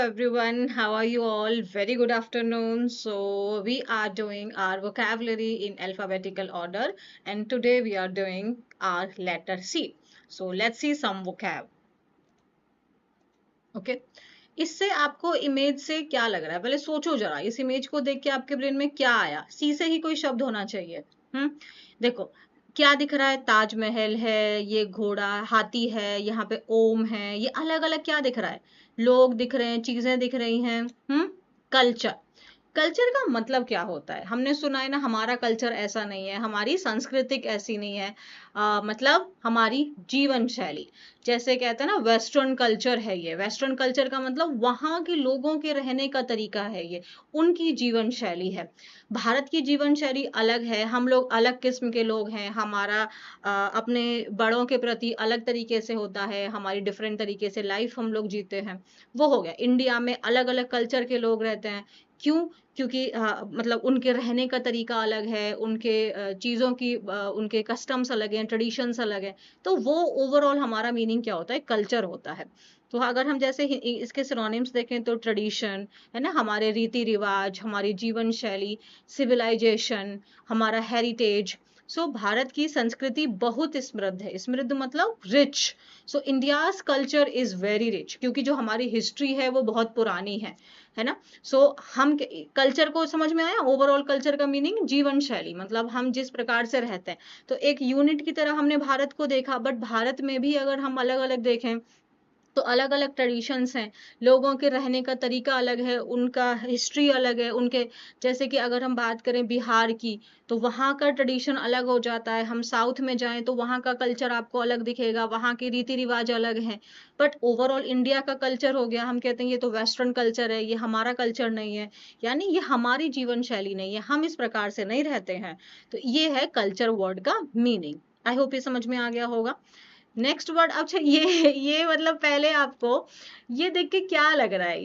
everyone. How are you all? Very good afternoon. So, we are doing our vocabulary in alphabetical order, and today we are doing our letter C. So, let's see some vocab. Okay. इससे आपको image से क्या लग रहा है? पहले सोचो जरा, इस इमेज को देख के आपके ब्रेन में क्या आया? सी से ही कोई शब्द होना चाहिए। देखो क्या दिख रहा है? ताजमहल है, ये घोड़ा, हाथी है, यहाँ पे ओम है, ये अलग अलग क्या दिख रहा है? लोग दिख रहे हैं, चीजें दिख रही हैं। कल्चर। कल्चर का मतलब क्या होता है? हमने सुना है ना, हमारा कल्चर ऐसा नहीं है, हमारी सांस्कृतिक ऐसी नहीं है। मतलब हमारी जीवन शैली, जैसे कहते हैं ना वेस्टर्न कल्चर है ये। वेस्टर्न कल्चर का मतलब वहां के लोगों के रहने का तरीका है, ये उनकी जीवन शैली है। भारत की जीवन शैली अलग है, हम लोग अलग किस्म के लोग हैं, हमारा अपने बड़ों के प्रति अलग तरीके से होता है, हमारी डिफरेंट तरीके से लाइफ हम लोग जीते हैं। वो हो गया। इंडिया में अलग अलग कल्चर के लोग रहते हैं। क्यों? क्योंकि मतलब उनके रहने का तरीका अलग है, उनके चीज़ों की उनके कस्टम्स अलग हैं, ट्रेडिशंस अलग हैं। तो वो ओवरऑल हमारा मीनिंग क्या होता है? कल्चर होता है। तो अगर हम जैसे इसके सिनोनिम्स देखें तो ट्रेडिशन है ना, हमारे रीति रिवाज, हमारी जीवन शैली, सिविलाइजेशन, हमारा हेरिटेज। सो भारत की संस्कृति बहुत समृद्ध है। समृद्ध मतलब rich. So India's culture is very rich, क्योंकि जो हमारी हिस्ट्री है वो बहुत पुरानी है ना। सो हम कल्चर को समझ में आया? ओवरऑल कल्चर का मीनिंग जीवन शैली, मतलब हम जिस प्रकार से रहते हैं। तो एक यूनिट की तरह हमने भारत को देखा, बट भारत में भी अगर हम अलग अलग देखें तो अलग अलग ट्रेडिशंस हैं, लोगों के रहने का तरीका अलग है, उनका हिस्ट्री अलग है उनके। जैसे कि अगर हम बात करें बिहार की, तो वहाँ का ट्रेडिशन अलग हो जाता है। हम साउथ में जाएं तो वहाँ का कल्चर आपको अलग दिखेगा, वहाँ के रीति रिवाज अलग हैं। बट ओवरऑल इंडिया का कल्चर हो गया, हम कहते हैं ये तो वेस्टर्न कल्चर है, ये हमारा कल्चर नहीं है, यानी ये हमारी जीवन शैली नहीं है, हम इस प्रकार से नहीं रहते हैं। तो ये है कल्चर वर्ड का मीनिंग। आई होप ये समझ में आ गया होगा। Next word. अच्छा, ये मतलब पहले आपको ये देख के क्या लग रहा है?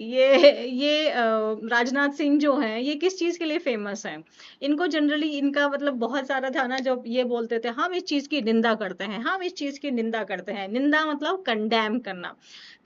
ये राजनाथ सिंह जो हैं, ये किस चीज के लिए फेमस हैं? इनको जनरली इनका मतलब बहुत सारा था ना, जब ये बोलते थे हम इस चीज की निंदा करते हैं, हम इस चीज की निंदा करते हैं। निंदा मतलब कंडेम करना।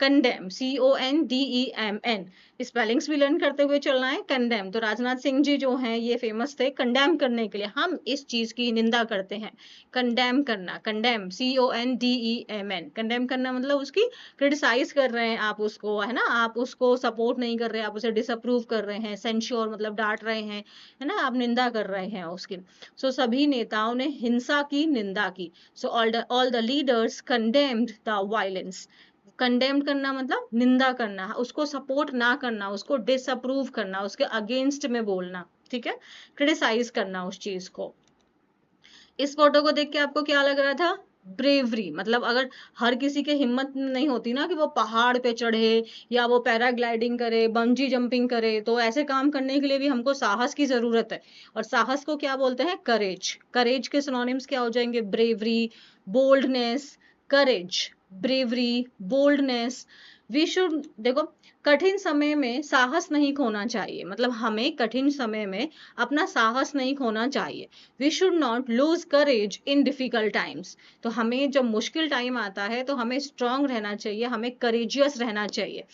Condemn, CONDEMN। स्पेलिंग्स भी लर्न करते हुए चलना है। कंडेम, तो राजनाथ सिंह जी जो हैं ये फेमस थे कंडेम करने के लिए, हम इस चीज की निंदा करते हैं। कंडेम करना, कंडेम, CONDEMN। कंडेम करना मतलब उसकी क्रिटिसाइज कर रहे हैं आप उसको, है ना, आप उसको सपोर्ट नहीं कर रहे, आप उसे डिसअप्रूव कर रहे हैं। सेंश्योर मतलब डांट रहे हैं, है ना, आप निंदा कर रहे हैं उसकी। सो सभी नेताओं ने हिंसा की निंदा की। So all the leaders condemned the violence. Condemn करना मतलब निंदा करना, उसको सपोर्ट ना करना, उसको डिसअप्रूव करना, उसके अगेंस्ट में बोलना। ठीक है, क्रिटिसाइज करना उस चीज को। इस फोटो को देख के आपको क्या लग रहा था? ब्रेवरी। मतलब अगर हर किसी के हिम्मत नहीं होती ना कि वो पहाड़ पे चढ़े, या वो पैराग्लाइडिंग करे, बंजी जंपिंग करे, तो ऐसे काम करने के लिए भी हमको साहस की जरूरत है। और साहस को क्या बोलते हैं? करेज। करेज के सिनोनिम्स क्या हो जाएंगे? Bravery, boldness, courage, bravery, boldness. We should देखो, कठिन समय में साहस नहीं खोना चाहिए, मतलब हमें कठिन समय में अपना साहस नहीं खोना चाहिए। We should not lose courage in difficult times. तो हमें जब मुश्किल टाइम आता है तो हमें स्ट्रांग रहना चाहिए, हमें करेजियस रहना चाहिए।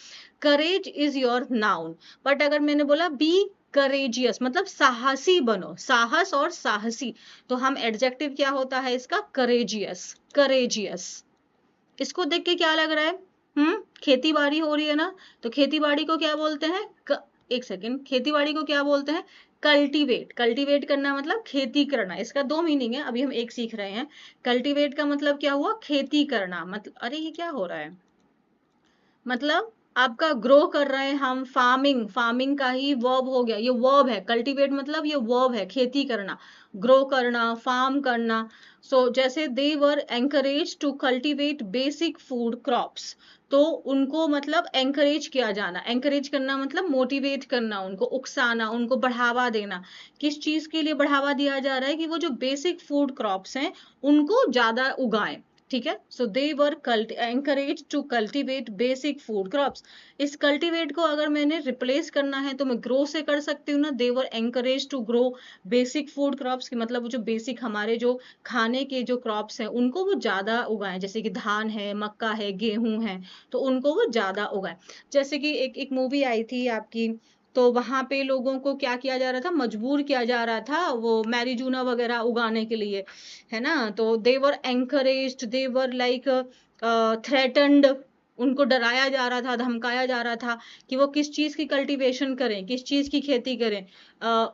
Courage is your noun, but अगर मैंने बोला बी करेजियस मतलब साहसी बनो, साहस और साहसी, तो हम एडजेक्टिव क्या होता है इसका? करेजियस। करेजियस। इसको देख के क्या लग रहा है? खेती बाड़ी हो रही है ना, तो खेती बाड़ी को क्या बोलते हैं? एक सेकेंड, खेती बाड़ी को क्या बोलते हैं? कल्टीवेट। कल्टीवेट करना मतलब खेती करना। इसका दो मीनिंग है, अभी हम एक सीख रहे हैं। कल्टीवेट का मतलब क्या हुआ? खेती करना। मतलब अरे ये क्या हो रहा है? मतलब आपका ग्रो कर रहे हैं हम, फार्मिंग। फार्मिंग का ही वर्ब हो गया, ये वर्ब है। कल्टीवेट मतलब ये वर्ब है, खेती करना, ग्रो करना, फार्म करना। सो जैसे they were encourage to cultivate basic food crops, तो उनको मतलब एंकरेज किया जाना। एंकरेज करना मतलब मोटिवेट करना, उनको उकसाना, उनको बढ़ावा देना। किस चीज के लिए बढ़ावा दिया जा रहा है? कि वो जो बेसिक फूड क्रॉप्स हैं उनको ज्यादा उगाएं। ठीक है। So they were encourage to cultivate basic food crops. इस कल्टीवेट को अगर मैंने रिप्लेस करना है तो मैं ग्रो से कर सकती हूँ ना। They were encourage to grow basic food crops की मतलब वो जो बेसिक हमारे जो खाने के जो क्रॉप्स हैं उनको वो ज्यादा उगाएं, जैसे कि धान है, मक्का है, गेहूं है, तो उनको वो ज्यादा उगाएं। जैसे कि एक मूवी आई थी आपकी, तो वहां पे लोगों को क्या किया जा रहा था, मजबूर किया जा रहा था वो मैरीजूना वगैरह उगाने के लिए, है ना। तो दे वर एंकरेज्ड, दे वर लाइक थ्रेटन्ड, उनको डराया जा रहा था, धमकाया जा रहा था कि वो किस चीज की कल्टीवेशन करें, किस चीज की खेती करें।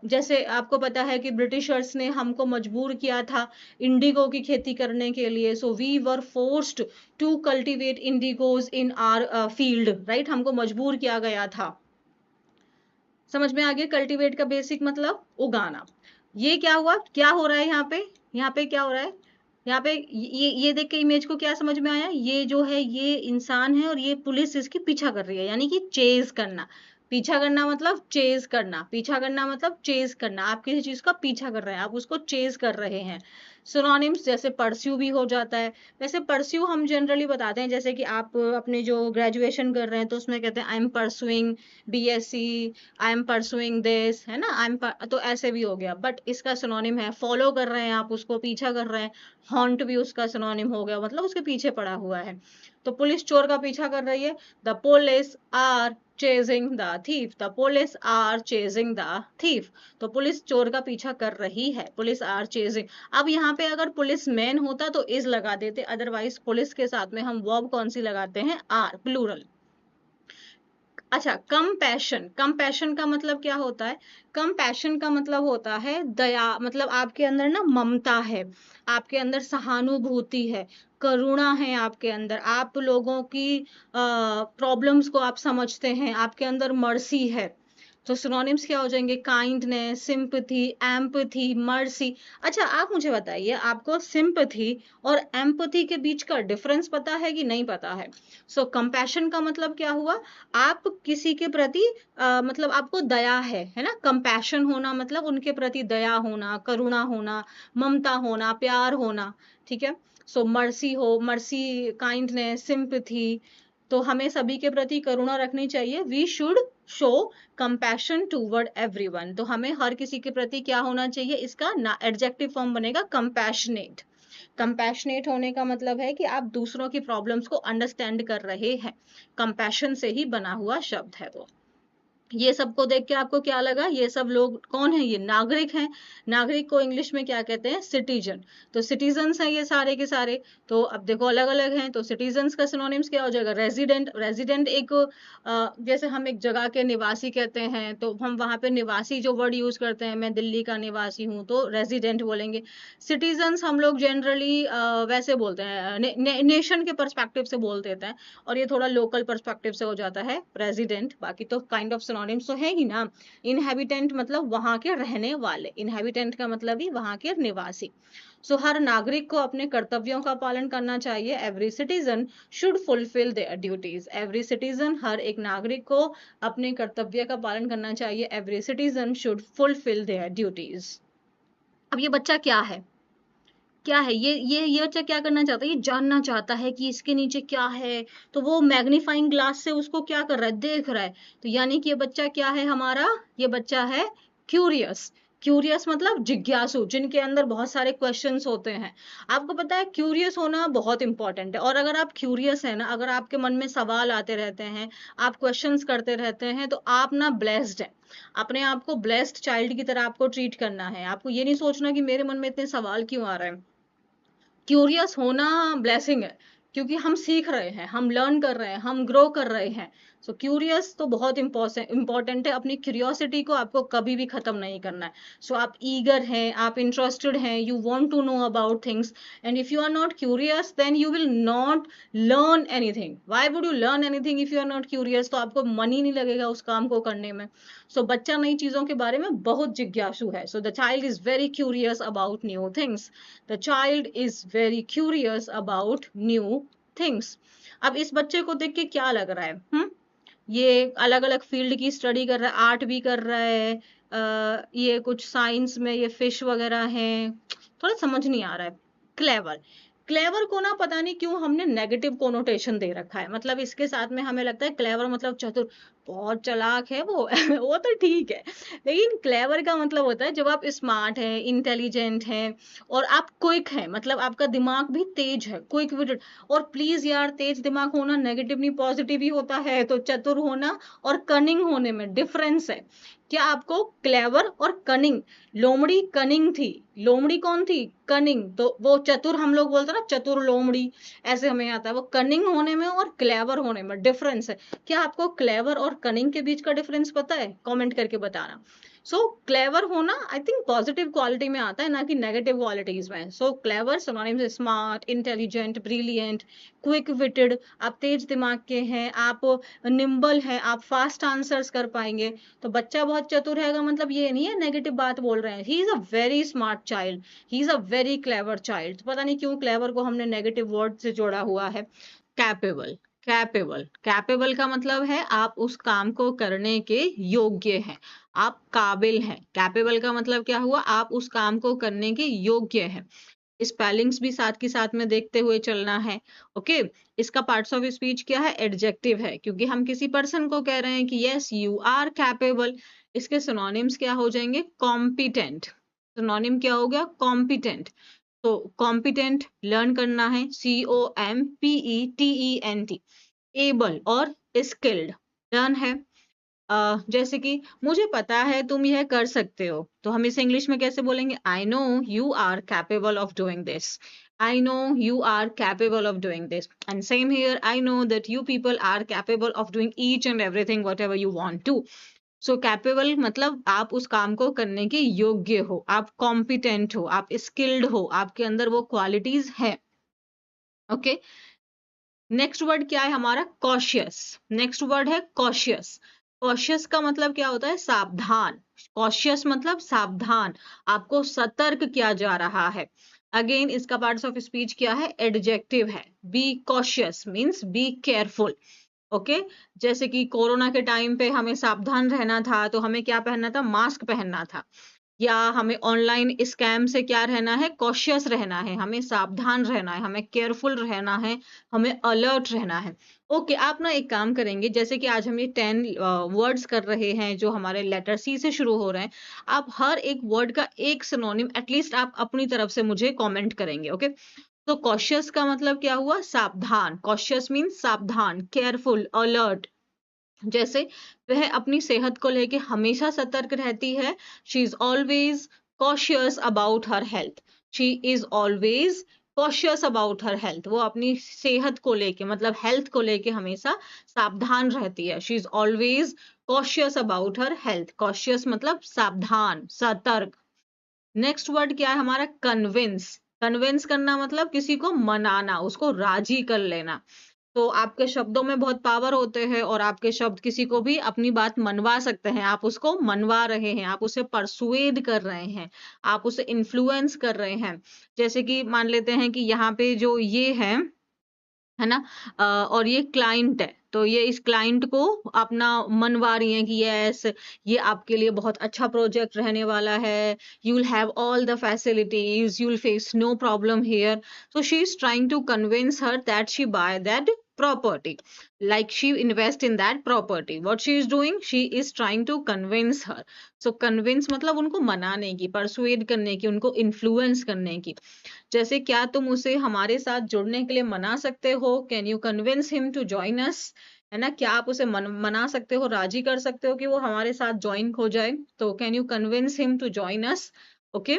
जैसे आपको पता है कि ब्रिटिशर्स ने हमको मजबूर किया था इंडिगो की खेती करने के लिए। So we were forced to cultivate indigos in our field, right, हमको मजबूर किया गया था। समझ में आ गया कल्टीवेट का बेसिक मतलब उगाना। ये क्या हुआ, क्या हो रहा है यहाँ पे क्या हो रहा है, यहाँ पे ये देख के इमेज को क्या समझ में आया, ये जो है ये इंसान है और ये पुलिस इसकी पीछा कर रही है, यानी कि चेज करना। पीछा करना मतलब चेज करना, पीछा करना मतलब चेज करना। आप किसी चीज का पीछा कर रहे हैं, आप उसको चेज कर रहे हैं। सिनोनिम्स जैसे परस्यू भी हो जाता है। वैसे परस्यू हम जनरली बताते हैं, जैसे कि आप अपने जो ग्रेजुएशन कर रहे हैं तो उसमें कहते हैं I am pursuing BSc, I am pursuing this, है ना, तो ऐसे भी हो गया। बट इसका सिनोनिम है फॉलो कर रहे हैं, आप उसको पीछा कर रहे हैं। हॉन्ट भी उसका सिनोनिम हो गया, मतलब उसके पीछे पड़ा हुआ है। तो पुलिस चोर का पीछा कर रही है, the police are chasing the thief, the police are chasing the thief. तो पुलिस चोर का पीछा कर रही है, पुलिस आर चेजिंग। अब यहाँ पे अगर पुलिस मैन होता तो इज लगा देते, अदरवाइज पुलिस के साथ में हम वर्ब कौन सी लगाते हैं, आर, प्लूरल। अच्छा, कंपैशन, कंपैशन का मतलब क्या होता है, कंपैशन का मतलब होता है दया, मतलब आपके अंदर ना ममता है, आपके अंदर सहानुभूति है, करुणा है आपके अंदर, आप लोगों की प्रॉब्लम्स को आप समझते हैं, आपके अंदर मर्सी है। तो सिनोनिम्स क्या हो जाएंगे, काइंडनेस, सिंपैथी, एम्पैथी, मर्सी। अच्छा, आप मुझे बताइए, आपको सिंपैथी और एम्पैथी के बीच का डिफरेंस पता है कि नहीं पता है। सो कंपैशन का मतलब क्या हुआ, आप किसी के प्रति मतलब आपको दया है ना। कंपैशन होना मतलब उनके प्रति दया होना, करुणा होना, ममता होना, प्यार होना, ठीक है। सो मर्सी हो, मर्सी, काइंडनेस, सिंपैथी, तो हमें सभी के प्रति करुणा रखनी चाहिए। We should show compassion toward everyone. तो हमें हर किसी के प्रति क्या होना चाहिए, इसका ना एडजेक्टिव फॉर्म बनेगा कंपैशनेट। कंपैशनेट होने का मतलब है कि आप दूसरों की प्रॉब्लम्स को अंडरस्टैंड कर रहे हैं। कंपैशन से ही बना हुआ शब्द है वो। ये सबको देख के आपको क्या लगा, ये सब लोग कौन है, ये नागरिक हैं। नागरिक को इंग्लिश में क्या कहते हैं, सिटीजन। तो सिटीजन्स हैं ये सारे के सारे। तो अब देखो अलग अलग हैं, तो सिटीजन्स का सिनोनिम्स क्या हो जाएगा, रेजिडेंट। रेजिडेंट एक जैसे हम एक जगह के निवासी कहते हैं, तो हम वहां पे निवासी जो वर्ड यूज करते हैं, मैं दिल्ली का निवासी हूँ तो रेजिडेंट बोलेंगे। सिटीजन्स हम लोग जनरली वैसे बोलते हैं, नेशन के परस्पेक्टिव से बोल देते हैं, और ये थोड़ा लोकल पर्सपेक्टिव से हो जाता है रेजिडेंट। बाकी तो काइंड ऑफ सिनोनिम्स तो है ही ना। इनहैबिटेंट मतलब वहां के रहने वाले, इनहैबिटेंट का मतलब ही वहां के निवासी। सो हर नागरिक को अपने कर्तव्यों का पालन करना चाहिए। Every citizen should fulfil their duties. Every citizen, हर एक नागरिक को अपने कर्तव्य का पालन करना चाहिए। Every citizen should fulfil their duties. अब ये बच्चा क्या है, क्या है ये बच्चा क्या करना चाहता है, ये जानना चाहता है कि इसके नीचे क्या है। तो वो मैग्नीफाइंग ग्लास से उसको क्या कर रहा है, देख रहा है। तो यानी कि ये बच्चा क्या है हमारा, ये बच्चा है क्यूरियस। क्यूरियस मतलब जिज्ञासु, जिनके अंदर बहुत सारे क्वेश्चंस होते हैं। आपको पता है क्यूरियस होना बहुत इंपॉर्टेंट है। और अगर आप क्यूरियस है ना, अगर आपके मन में सवाल आते रहते हैं, आप क्वेश्चंस करते रहते हैं, तो आप ना ब्लेस्ड है। अपने आप को ब्लेस्ड चाइल्ड की तरह आपको ट्रीट करना है। आपको ये नहीं सोचना कि मेरे मन में इतने सवाल क्यों आ रहे हैं। क्यूरियस होना ब्लेसिंग है, क्योंकि हम सीख रहे हैं, हम लर्न कर रहे हैं, हम ग्रो कर रहे हैं। सो क्यूरियस तो बहुत इंपॉर्टेंट है। अपनी क्यूरियोसिटी को आपको कभी भी खत्म नहीं करना है। सो आप ईगर हैं, आप इंटरेस्टेड हैं, you want to know about things, and if you are not curious then you will not learn anything. Why would you learn anything if you are not curious, तो आपको मन ही नहीं लगेगा उस काम को करने में। सो बच्चा नई चीजों के बारे में बहुत जिज्ञासु है। So the child is very curious about new things. The child is very curious about new things. अब इस बच्चे को देख के क्या लग रहा है, ये अलग अलग फील्ड की स्टडी कर रहा है, आर्ट भी कर रहा है, ये कुछ साइंस में ये फिश वगैरह हैं, थोड़ा समझ नहीं आ रहा है। क्लेवर, क्लेवर को ना पता नहीं क्यों हमने नेगेटिव कोनोटेशन दे रखा है, मतलब इसके साथ में हमें लगता है क्लेवर मतलब चतुर, बहुत चालाक है वो वो तो ठीक है, लेकिन क्लेवर का मतलब होता है जब आप स्मार्ट हैं, इंटेलिजेंट हैं और आप क्विक हैं, मतलब आपका दिमाग भी तेज है, क्विक विटेड। और प्लीज यार, तेज दिमाग होना नेगेटिव नहीं पॉजिटिव ही होता है, तो चतुर होना और कनिंग होने में डिफरेंस है। क्या आपको क्लेवर और कनिंग, लोमड़ी कनिंग थी, लोमड़ी कौन थी, कनिंग, तो वो चतुर हम लोग बोलते हैं ना, चतुर लोमड़ी, ऐसे हमें आता है। वो कनिंग होने में और क्लेवर होने में डिफरेंस है। क्या आपको क्लेवर और कनिंग के बीच का डिफरेंस पता है? कमेंट करके बताना। सो क्लेवर होना आई थिंक पॉजिटिव क्वालिटी में आता है, ना कि नेगेटिव क्वालिटीज में। सो clever synonyms smart, intelligent, brilliant, quick witted, आप तेज दिमाग के हैं, आप निम्बल हैं, आप फास्ट आंसर्स कर पाएंगे। तो बच्चा बहुत चतुर है का मतलब ये नहीं है नेगेटिव बात बोल रहे हैं, he is a very smart child, he is a very clever child. पता नहीं क्यों क्लेवर को हमने नेगेटिव वर्ड से जोड़ा हुआ है। कैपेबल, कैपेबल, कैपेबल का मतलब है आप उस काम को करने के योग्य हैं, आप काबिल हैं। कैपेबल का मतलब क्या हुआ, आप उस काम को करने के योग्य हैं। स्पेलिंग्स भी साथ के साथ में देखते हुए चलना है। ओके, इसका पार्ट्स ऑफ स्पीच क्या है, एडजेक्टिव है, क्योंकि हम किसी पर्सन को कह रहे हैं कि यस यू आर कैपेबल। इसके सिनोनिम्स क्या हो जाएंगे, कॉम्पिटेंट, सिनोनिम क्या हो गया, कॉम्पिटेंट। तो कॉम्पिटेंट लर्न करना है, COMPETENT, एबल और स्किल्ड, डन है। जैसे कि मुझे पता है तुम यह कर सकते हो, तो हम इसे इंग्लिश में कैसे बोलेंगे, I know you are capable of doing this, I know you are capable of doing this. And same here, I know that you people are capable of doing each and everything whatever you want to. So capable मतलब आप उस काम को करने के योग्य हो, आप कॉम्पिटेंट हो, आप स्किल्ड हो, आपके अंदर वो क्वालिटीज है। ओके, नेक्स्ट वर्ड क्या है हमारा, कॉशियस। नेक्स्ट वर्ड है कॉशियस। कॉशियस का मतलब क्या होता है, सावधान। कॉशियस मतलब सावधान, आपको सतर्क किया जा रहा है। अगेन इसका पार्ट्स ऑफ स्पीच क्या है, एडजेक्टिव है। Be cautious means be careful. Okay, जैसे कि कोरोना के टाइम पे हमें सावधान रहना था, तो हमें क्या पहनना था, मास्क पहनना था। या हमें ऑनलाइन स्कैम से क्या रहना है, कॉशियस रहना है, हमें सावधान रहना है, हमें केयरफुल रहना है, हमें अलर्ट रहना है। ओके, आप ना एक काम करेंगे, जैसे कि आज हम ये 10 वर्ड्स कर रहे हैं जो हमारे लेटर सी से शुरू हो रहे हैं। आप हर एक वर्ड का एक सिनोनिम एटलीस्ट आप अपनी तरफ से मुझे कमेंट करेंगे। ओके, तो कॉशियस का मतलब क्या हुआ, सावधान। कॉशियस मीन्स सावधान, केयरफुल, अलर्ट। जैसे वह अपनी सेहत को लेके हमेशा सतर्क रहती है, she is always cautious about her health, she is always cautious about her health. वो अपनी सेहत को लेके मतलब हेल्थ को लेके हमेशा सावधान रहती है, she is always cautious about her health. Cautious मतलब सावधान, सतर्क। नेक्स्ट वर्ड क्या है हमारा, कन्विंस। कन्विंस करना मतलब किसी को मनाना, उसको राजी कर लेना। तो आपके शब्दों में बहुत पावर होते हैं और आपके शब्द किसी को भी अपनी बात मनवा सकते हैं। आप उसको मनवा रहे हैं, आप उसे परसुएड कर रहे हैं, आप उसे इन्फ्लुएंस कर रहे हैं। जैसे कि मान लेते हैं कि यहाँ पे जो ये है ना, और ये क्लाइंट है, तो ये इस क्लाइंट को अपना मनवा रही है कि यस, ये आपके लिए बहुत अच्छा प्रोजेक्ट रहने वाला है, you will have all the facilities, you will face no problem here. So she is trying to convince her that she buy that property, like she invest in that property. What she is doing, she is trying to convince her. So convince मतलब उनको मनाने की, persuade करने की, उनको influence करने की। जैसे क्या तुम उसे हमारे साथ जुड़ने के लिए मना सकते हो, can you convince him to join us, है ना, क्या आप उसे मना सकते हो, राजी कर सकते हो कि वो हमारे साथ ज्वाइन हो जाए, तो can you convince him to join us. Okay,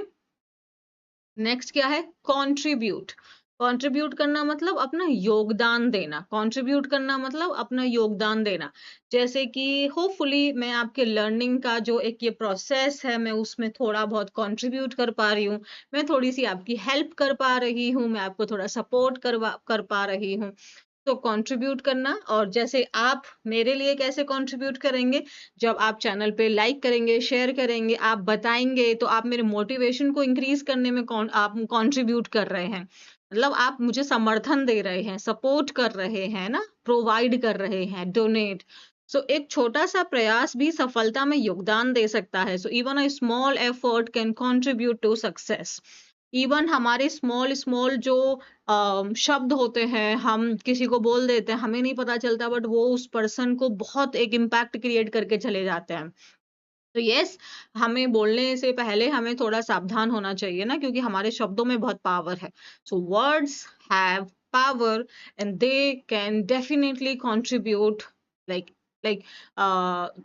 next क्या है, कंट्रीब्यूट। कंट्रीब्यूट करना मतलब अपना योगदान देना, कंट्रीब्यूट करना मतलब अपना योगदान देना। जैसे कि होपफुली मैं आपके लर्निंग का जो एक ये प्रोसेस है, मैं उसमें थोड़ा बहुत कंट्रीब्यूट कर पा रही हूँ, मैं थोड़ी सी आपकी हेल्प कर पा रही हूँ, मैं आपको थोड़ा सपोर्ट कर पा रही हूँ। तो कंट्रीब्यूट करना। और जैसे आप मेरे लिए कैसे कंट्रीब्यूट करेंगे, जब आप चैनल पे लाइक करेंगे, शेयर करेंगे, आप बताएंगे, तो आप मेरे मोटिवेशन को इंक्रीज करने में आप कंट्रीब्यूट कर रहे हैं, मतलब आप मुझे समर्थन दे रहे हैं, सपोर्ट कर रहे हैं ना, प्रोवाइड कर रहे हैं, डोनेट। सो एक छोटा सा प्रयास भी सफलता में योगदान दे सकता है। So even a small effort can contribute to success. Even हमारे स्मॉल स्मॉल जो शब्द होते हैं, हम किसी को बोल देते हैं, हमें नहीं पता चलता, बट वो उस पर्सन को बहुत एक इम्पैक्ट क्रिएट करके चले जाते हैं। तो यस, हमें बोलने से पहले हमें थोड़ा सावधान होना चाहिए ना, क्योंकि हमारे शब्दों में बहुत पावर है। So words have power and they can definitely contribute like like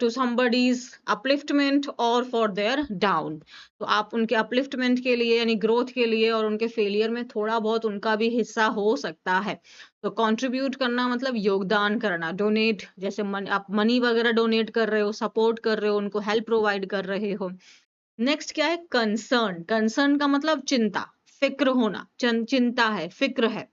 to somebody's upliftment और फॉर देयर डाउन। तो आप उनके अपलिफ्टमेंट के लिए यानी ग्रोथ के लिए और उनके फेलियर में थोड़ा बहुत उनका भी हिस्सा हो सकता है। तो कंट्रीब्यूट करना मतलब योगदान करना, डोनेट, जैसे आप मनी वगैरह डोनेट कर रहे हो, सपोर्ट कर रहे हो, उनको हेल्प प्रोवाइड कर रहे हो। नेक्स्ट क्या है? कंसर्न। कंसर्न का मतलब चिंता, फिक्र होना, चिंता है, फिक्र है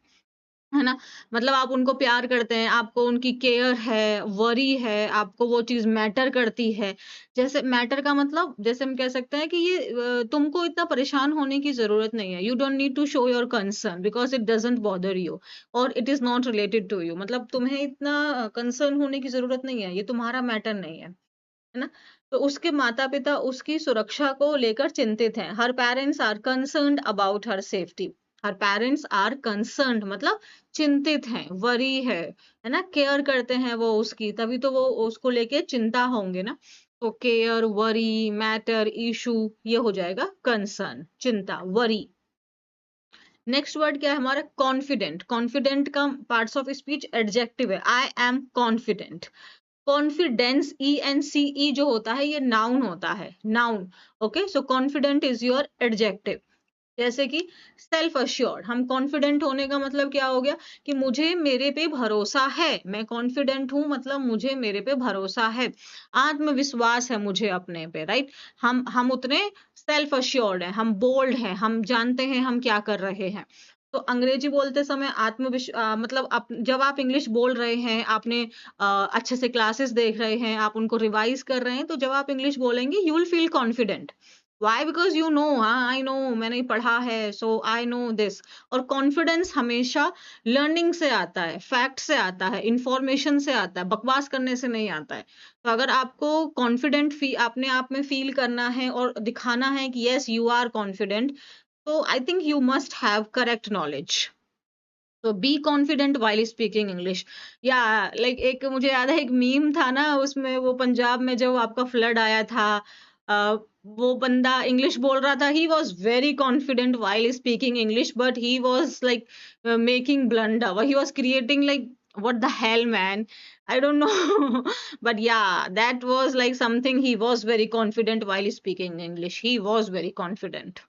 ना? मतलब आप उनको प्यार करते हैं, आपको उनकी केयर है, वरी है, आपको वो चीज़ मैटर करती है। जैसे मैटर का मतलब जैसे हम कह सकते हैं कि ये तुमको इतना परेशान होने की ज़रूरत नहीं है। You don't need to show your concern because it doesn't bother you और it is not related to you. मतलब तुम्हें इतना कंसर्न होने की ज़रूरत नहीं है, ये तुम्हारा मैटर नहीं है ना? तो उसके माता-पिता उसकी सुरक्षा को लेकर चिंतित हैं। Her parents are concerned about her safety. Her parents are concerned मतलब चिंतित हैं, वरी है ना? केयर करते हैं वो उसकी, तभी तो वो उसको लेके चिंता होंगे ना। तो केयर, वरी, मैटर, इशू ये हो जाएगा कंसर्न, चिंता, वरी। नेक्स्ट वर्ड क्या है हमारा? कॉन्फिडेंट। कॉन्फिडेंट का पार्ट्स ऑफ स्पीच एडजेक्टिव है। I am confident. Confidence, ENCE जो होता है ये नाउन होता है, noun. Okay, so confident is your adjective. जैसे कि सेल्फ अश्योर्ड, हम कॉन्फिडेंट होने का मतलब क्या हो गया कि मुझे मेरे पे भरोसा है, मैं कॉन्फिडेंट हूं मतलब मुझे मेरे पे भरोसा है, आत्मविश्वास है मुझे अपने पे, राइट? हम उतने सेल्फ अश्योर्ड हैं, हम बोल्ड हैं, हम जानते हैं हम क्या कर रहे हैं। तो अंग्रेजी बोलते समय मतलब जब आप इंग्लिश बोल रहे हैं, आपने अच्छे से क्लासेस देख रहे हैं, आप उनको रिवाइज कर रहे हैं, तो जब आप इंग्लिश बोलेंगे you will feel confident. Why? Because you know, हाँ आई नो, मैंने पढ़ा है, सो आई नो दिस। और कॉन्फिडेंस हमेशा लर्निंग से आता है, फैक्ट से आता है, इंफॉर्मेशन से आता है, बकवास करने से नहीं आता है। तो अगर आपको कॉन्फिडेंट अपने आप में फील करना है और दिखाना है कि यस यू आर कॉन्फिडेंट, तो I think you must have correct knowledge. तो be confident while speaking English. या लाइक एक मुझे याद है, एक मीम था ना, उसमें वो पंजाब में जब आपका फ्लड आया था, वो बंदा इंग्लिश बोल रहा था, he was very confident while speaking English, but he was like making blunder, he was creating like what the hell man, I don't know but yeah, that was like something, he was very confident while speaking English, he was very confident.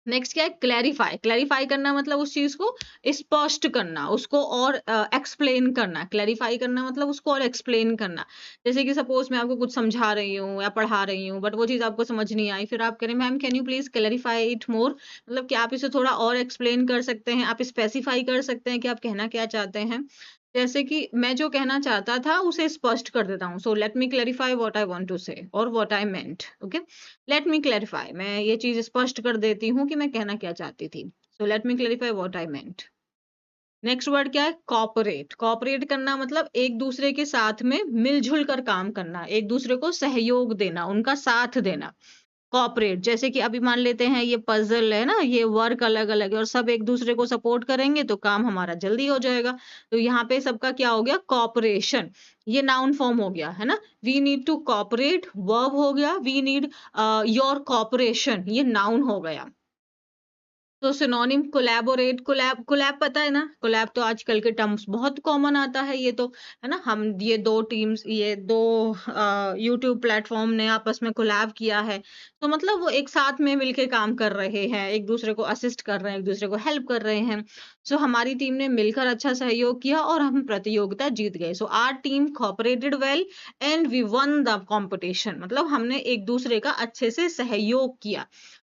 Next क्या है? Clarify. Clarify करना मतलब उस चीज को स्पष्ट करना, उसको और एक्सप्लेन करना। क्लैरिफाई करना मतलब उसको और एक्सप्लेन करना। जैसे कि सपोज मैं आपको कुछ समझा रही हूँ या पढ़ा रही हूँ, बट वो चीज आपको समझ नहीं आई, फिर आप कह रहे हैं ma'am can you please clarify it more, मतलब कि आप इसे थोड़ा और एक्सप्लेन कर सकते हैं, आप स्पेसिफाई कर सकते हैं कि आप कहना क्या चाहते हैं। जैसे कि मैं जो कहना चाहता था उसे स्पष्ट कर देता हूँ। So let me clarify what I want to say और what I meant. Okay, let me clarify, मैं ये चीज स्पष्ट कर देती हूँ कि मैं कहना क्या चाहती थी। सो let me clarify what I meant. Next word क्या है? कॉपरेट। कॉपरेट करना मतलब एक दूसरे के साथ में मिलजुल कर काम करना, एक दूसरे को सहयोग देना, उनका साथ देना। कॉपरेट, जैसे कि अभी मान लेते हैं ये पजल है ना, ये वर्क अलग अलग है और सब एक दूसरे को सपोर्ट करेंगे तो काम हमारा जल्दी हो जाएगा। तो यहाँ पे सबका क्या हो गया? कॉपरेशन। ये नाउन फॉर्म हो गया है ना। We need to cooperate, verb हो गया। वी नीड योर कॉपरेशन, ये नाउन हो गया। तो सिनोनिम कोलैबोरेट, कोलैब पता है ना, कोलैब तो आजकल के टर्म्स बहुत कॉमन आता है, ये तो है ना। हम ये दो टीम्स, ये दो यूट्यूब प्लेटफॉर्म ने आपस में कोलैब किया है, तो मतलब वो एक साथ में मिलके काम कर रहे हैं, एक दूसरे को असिस्ट कर रहे हैं, एक दूसरे को हेल्प कर रहे हैं। सो हमारी टीम ने मिलकर अच्छा सहयोग किया और हम प्रतियोगिता जीत गए। So our team cooperated well and we won the competition, मतलब हमने एक दूसरे का अच्छे से सहयोग किया,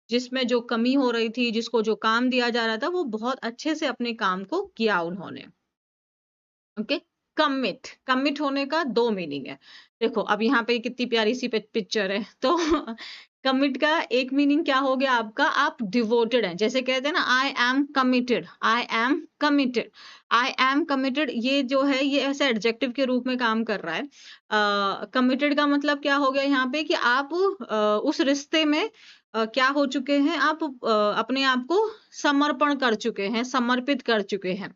जिसमें जो कमी हो रही थी, जिसको जो काम दिया जा रहा था, वो बहुत अच्छे से अपने काम को किया उन्होंने। ओके। कमिट, कमिट होने का दो मीनिंग है। देखो अब यहाँ पे कितनी प्यारी सी पिक्चर है, तो कमिट का एक मीनिंग क्या हो गया आपका? आप डिवोटेड हैं, जैसे कहते हैं ना I am committed, I am committed, I am committed, ये जो है ये ऐसे एडजेक्टिव के रूप में काम कर रहा है। कमिटेड का मतलब क्या हो गया यहाँ पे कि आप उस रिश्ते में क्या हो चुके हैं आप, अपने आप को समर्पण कर चुके हैं, समर्पित कर चुके हैं।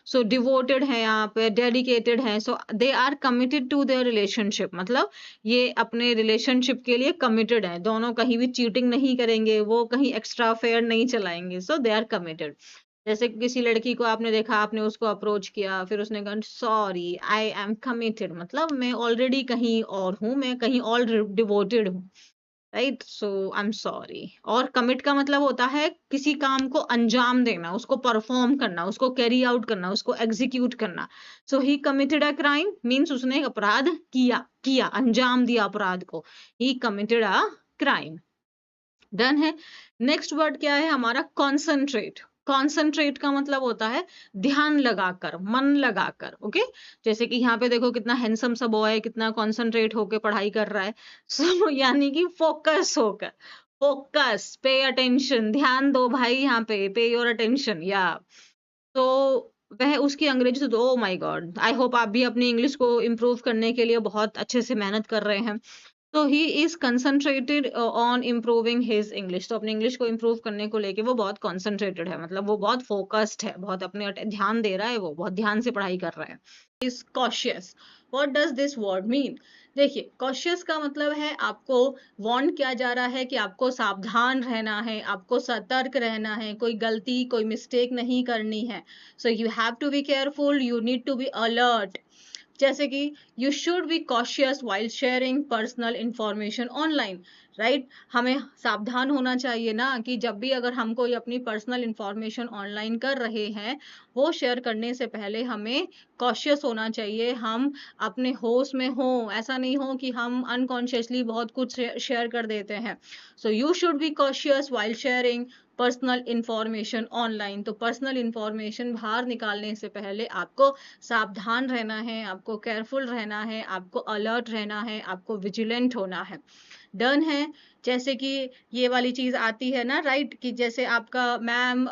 सो डिवोटेड है यहाँ पे, डेडिकेटेड है, so they are committed to their relationship, मतलब ये अपने रिलेशनशिप के लिए कमिटेड है, दोनों कहीं भी चीटिंग नहीं करेंगे, वो कहीं एक्स्ट्रा अफेयर नहीं चलाएंगे, सो दे आर कमिटेड। जैसे कि किसी लड़की को आपने देखा, आपने उसको अप्रोच किया, फिर उसने कहा सॉरी आई एम कमिटेड, मतलब मैं ऑलरेडी कहीं और हूँ, मैं कहीं और डिवोटेड हूँ, right, so I am sorry. और कमिट का मतलब होता है किसी काम को अंजाम देना, उसको परफॉर्म करना, उसको कैरी आउट करना, उसको एग्जीक्यूट करना। सो ही कमिटेड अ क्राइम मीन्स उसने एक अपराध किया, अंजाम दिया अपराध को, ही कमिटेड अ क्राइम। डन है। नेक्स्ट वर्ड क्या है हमारा, कॉन्सेंट्रेट। कॉन्सेंट्रेट का मतलब होता है ध्यान लगाकर, मन लगाकर, ओके। जैसे कि यहाँ पे देखो कितना हैंडसम सा बॉय है, कितना कॉन्सेंट्रेट होकर पढ़ाई कर रहा है। सो यानी कि फोकस होकर, फोकस, पे अटेंशन, ध्यान दो भाई, यहाँ पे योर अटेंशन, या तो वह उसकी अंग्रेजी से, oh my God, I hope आप भी अपनी इंग्लिश को इम्प्रूव करने के लिए बहुत अच्छे से मेहनत कर रहे हैं। तो he is concentrated on improving his English, तो अपने इंग्लिश को इम्प्रूव करने को लेके वो बहुत कंसंट्रेटेड है, मतलब वो बहुत फोकस्ड है, बहुत अपने ध्यान दे रहा है, वो बहुत ध्यान से पढ़ाई कर रहा है। Is cautious. What does this word mean? देखिए, कॉशियस का मतलब है आपको वार्न किया जा रहा है कि आपको सावधान रहना है, आपको सतर्क रहना है, कोई गलती, कोई मिस्टेक नहीं करनी है। So you have to be careful, you need to be alert. जैसे कि you should be cautious while sharing personal information online, right. हमें सावधान होना चाहिए ना, कि जब भी अगर हम कोई अपनी पर्सनल इंफॉर्मेशन ऑनलाइन कर रहे हैं, वो शेयर करने से पहले हमें कॉशियस होना चाहिए, हम अपने होश में हो, ऐसा नहीं हो कि हम अनकॉन्शियसली बहुत कुछ शेयर कर देते हैं। So you should be cautious while sharing personal information online. तो पर्सनल इंफॉर्मेशन बाहर निकालने से पहले आपको सावधान रहना है, आपको केयरफुल रहना है, आपको अलर्ट रहना है, आपको विजिलेंट होना है। डन है। जैसे कि ये वाली चीज आती है ना, राइट, कि जैसे आपका ma'am,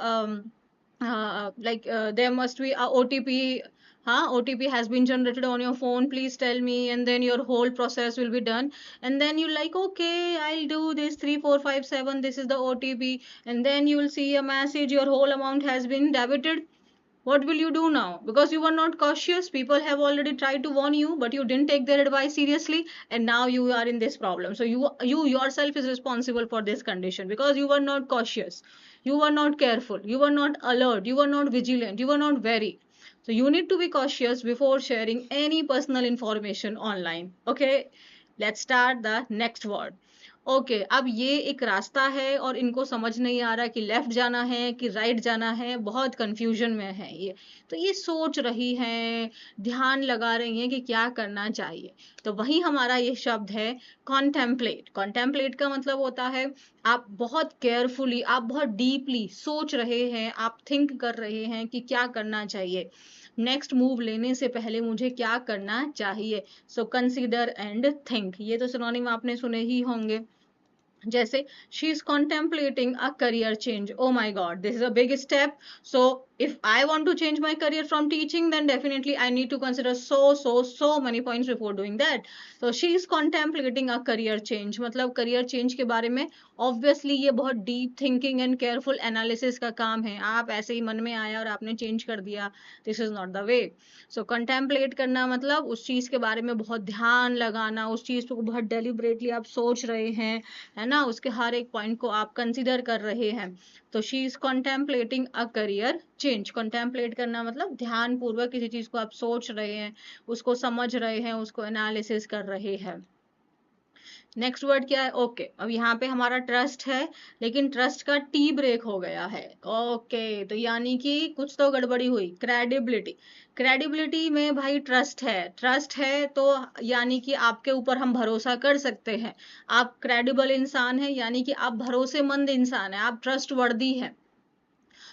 like there must be a OTP. हाँ, OTP has been generated on your phone, please tell me, and then your whole process will be done. And then you like, okay, I'll do this 3457, this is the OTP, and then you will see a message, your whole amount has been debited. What will you do now? Because you were not cautious, people have already tried to warn you, but you didn't take their advice seriously, and now you are in this problem. So you yourself is responsible for this condition, because you were not cautious, you were not careful, you were not alert, you were not vigilant, you were not wary. So you need to be cautious before sharing any personal information online. Okay, let's start the next word. Okay, अब ये एक रास्ता है और इनको समझ नहीं आ रहा कि लेफ्ट जाना है कि राइट जाना है, बहुत कंफ्यूजन में है ये। तो ये सोच रही हैं, ध्यान लगा रही हैं कि क्या करना चाहिए। तो वही हमारा ये शब्द है कॉन्टेम्पलेट। कॉन्टेम्पलेट का मतलब होता है आप बहुत केयरफुली, आप बहुत डीपली सोच रहे हैं, आप थिंक कर रहे हैं कि क्या करना चाहिए, नेक्स्ट मूव लेने से पहले मुझे क्या करना चाहिए। सो कंसीडर एंड थिंक, ये तो सिनोनिम आपने सुने ही होंगे। जैसे she is contemplating a career change, oh my God, this is a big step. So if I want to change my career from teaching, then definitely I need to consider so many points before doing that. So she is contemplating a career change, मतलब career change के बारे में obviously ये बहुत deep thinking and careful analysis का काम है। आप ऐसे ही मन में आया और आपने change कर दिया, this is not the way. So contemplate करना मतलब उस चीज के बारे में बहुत ध्यान लगाना, उस चीज को बहुत deliberately आप सोच रहे हैं, है ना, उसके हर एक पॉइंट को आप कंसिडर कर रहे हैं। तो she is contemplating a career change. Contemplate करना मतलब ध्यान पूर्वक किसी चीज को आप सोच रहे हैं, उसको समझ रहे हैं, उसको एनालिसिस कर रहे हैं। नेक्स्ट वर्ड क्या है? ओके, अब यहाँ पे हमारा ट्रस्ट है, लेकिन ट्रस्ट का टी ब्रेक हो गया है। ओके, तो यानी कि कुछ तो गड़बड़ी हुई। क्रेडिबिलिटी, क्रेडिबिलिटी में भाई ट्रस्ट है, ट्रस्ट है तो यानी कि आपके ऊपर हम भरोसा कर सकते हैं, आप क्रेडिबल इंसान हैं, यानी कि आप भरोसेमंद इंसान हैं, आप ट्रस्ट वर्दी हैं।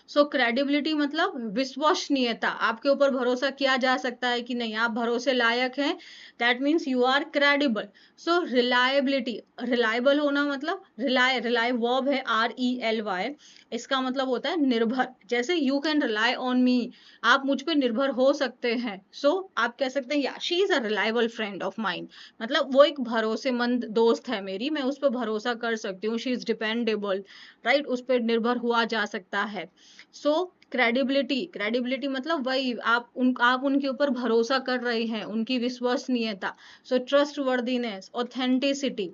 सो क्रेडिबिलिटी मतलब विश्वसनीयता, आपके ऊपर भरोसा किया जा सकता है कि नहीं, आप भरोसे लायक हैं, that means you are credible. So reliability, reliable होना मतलब रिलाय वर्ब है RELY, इसका मतलब होता है निर्भर, जैसे you can rely on me, आप मुझ पे निर्भर हो सकते हैं। सो आप कह सकते हैं या she is a reliable friend of mine, मतलब वो एक भरोसेमंद दोस्त है मेरी, मैं उस पर भरोसा कर सकती हूँ, शी इज डिपेंडेबल, राइट, उस पर निर्भर हुआ जा सकता है। सो क्रेडिबिलिटी, क्रेडिबिलिटी मतलब वही आप उनके ऊपर भरोसा कर रहे हैं, उनकी विश्वसनीयता। सो ट्रस्ट वर्दीनेस, ऑथेंटिसिटी,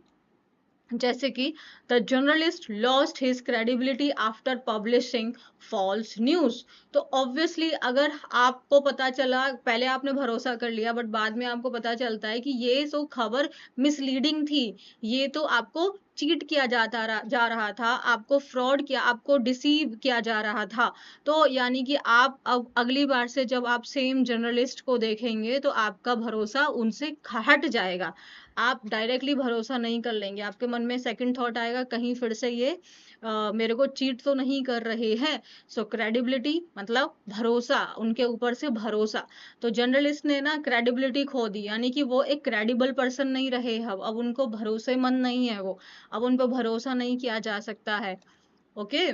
जैसे कि the journalist lost his credibility after publishing false news. तो ऑब्वियसली अगर आपको पता चला, पहले आपने भरोसा कर लिया बट बाद में आपको पता चलता है कि ये तो खबर मिसलीडिंग थी, ये तो आपको चीट किया जा रहा था, आपको फ्रॉड किया, आपको डिसीव किया जा रहा था, तो यानी कि आप अब अगली बार से जब आप सेम जर्नलिस्ट को देखेंगे तो आपका भरोसा उनसे हट जाएगा, आप डायरेक्टली भरोसा नहीं कर लेंगे, आपके मन में सेकंड थॉट आएगा कहीं फिर से ये मेरे को चीट तो नहीं कर रहे हैं। सो क्रेडिबिलिटी मतलब भरोसा, उनके ऊपर से भरोसा। तो जर्नलिस्ट ने ना क्रेडिबिलिटी खो दी, यानी कि वो एक क्रेडिबल पर्सन नहीं रहे, अब उनको भरोसेमंद नहीं है वो, अब उन पर भरोसा नहीं किया जा सकता है। ओके,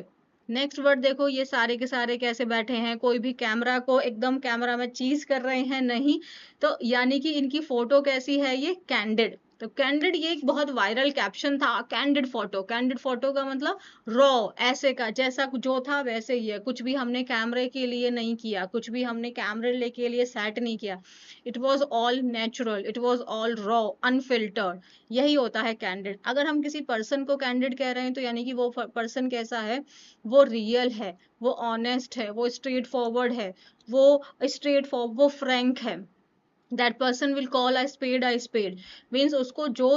नेक्स्ट वर्ड देखो, ये सारे के सारे कैसे बैठे हैं, कोई भी कैमरा को एकदम कैमरा में चीज कर रहे हैं नहीं, तो यानी कि इनकी फोटो कैसी है, ये कैंडिड। तो कैंडिड ये एक बहुत वायरल कैप्शन था, कैंडिड फोटो, कैंडिड फोटो का मतलब रॉ, ऐसे का जैसा जो था वैसे ही है, कुछ भी हमने कैमरे के लिए नहीं किया, कुछ भी हमने कैमरे के लिए सेट नहीं किया, it was all natural, it was all raw, unfiltered, यही होता है कैंडिड। अगर हम किसी पर्सन को कैंडिड कह रहे हैं तो यानी कि वो पर्सन कैसा है, वो रियल है, वो ऑनेस्ट है, वो स्ट्रेट फॉरवर्ड है, वो फ्रैंक है, that person will call a spade, means उसको जो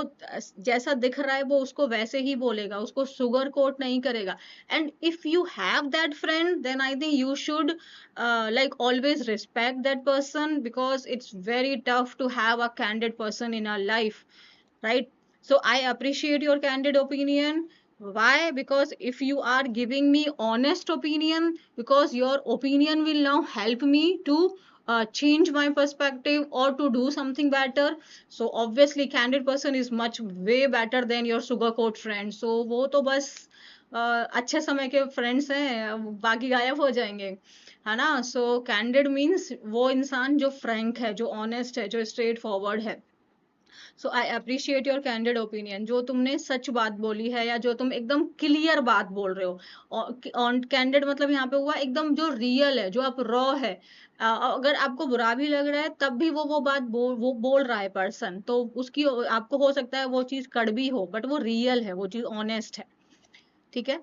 जैसा दिख रहा है वो उसको वैसे ही बोलेगा, उसको सुगर कोट नहीं करेगा। And if you have that friend then I think you should like always respect that person, because it's very tough to have a candid person in our life, right? So I appreciate your candid opinion. Why? Because if you are giving me honest opinion, because your opinion will now help me to change my perspective or to do something better. So obviously candid person is much way better than your sugar coat friend. So वो तो बस अच्छे समय के friends हैं, बाकी गायब हो जाएंगे, है ना? सो कैंडिड मीन्स वो इंसान जो फ्रैंक है, जो ऑनेस्ट है, जो स्ट्रेट फॉरवर्ड है। So I appreciate your candid opinion, जो तुमने सच बात बोली है या जो तुम एकदम क्लियर बात बोल रहे हो। और कैंडिड मतलब यहाँ पे हुआ एकदम जो रियल है, जो आप रॉ है, अगर आपको बुरा भी लग रहा है तब भी वो बात वो बोल रहा है पर्सन, तो उसकी आपको हो सकता है वो चीज कड़वी हो बट वो रियल है, वो चीज ऑनेस्ट है, ठीक है?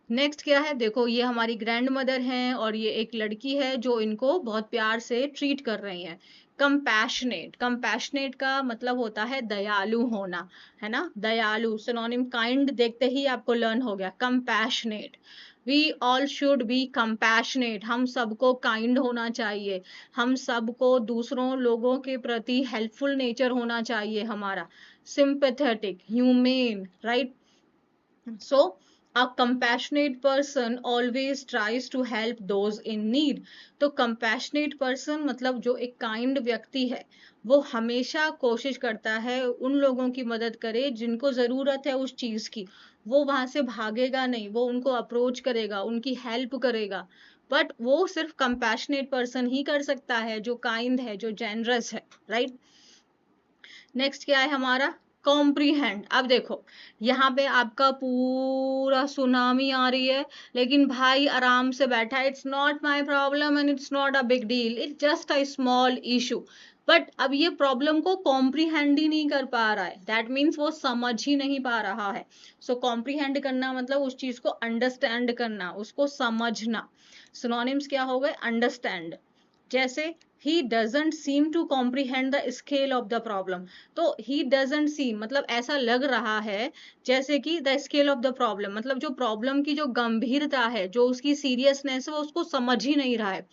नेक्स्ट क्या है, देखो ये हमारी ग्रैंड मदर हैं और ये एक लड़की है जो इनको बहुत प्यार से ट्रीट कर रही हैं। कंपैशनेट, कंपैशनेट का मतलब होता है दयालु होना, है ना? दयालु सिनोनिम काइंड देखते ही आपको लर्न हो गया, compassionate. We all should be compassionate, हम सबको काइंड होना चाहिए, हम सबको दूसरों लोगों के प्रति हेल्पफुल नेचर होना चाहिए हमारा, sympathetic, humane, right? So, a compassionate person always tries to help those in need. तो compassionate person मतलब जो एक kind व्यक्ति है, वो हमेशा कोशिश करता है उन लोगों की मदद करे जिनको जरूरत है उस चीज की, वो वहां से भागेगा नहीं, वो उनको अप्रोच करेगा, उनकी हेल्प करेगा, बट वो सिर्फ कंपैशनेट पर्सन ही कर सकता है, जो काइंड है, जो जेनरस है, राइट? नेक्स्ट क्या है हमारा, कॉम्प्रीहेंड। अब देखो यहाँ पे आपका पूरा सुनामी आ रही है, लेकिन भाई आराम से बैठा है, it's not my problem and it's not a big deal, it's just a small issue, but अब ये प्रॉब्लम को कॉम्प्रीहेंड ही नहीं कर पा रहा है, दैट मीन्स वो समझ ही नहीं पा रहा है। सो कॉम्प्रीहेंड करना मतलब उस चीज को अंडरस्टैंड करना, उसको समझना। सिनोनिम्स क्या हो गए, अंडरस्टैंड, जैसे he doesn't seem to comprehend the scale of the problem, तो he doesn't seem मतलब ऐसा लग रहा है जैसे कि the scale of the problem मतलब जो प्रॉब्लम की जो गंभीरता है, जो उसकी सीरियसनेस है, वो उसको समझ ही नहीं रहा है।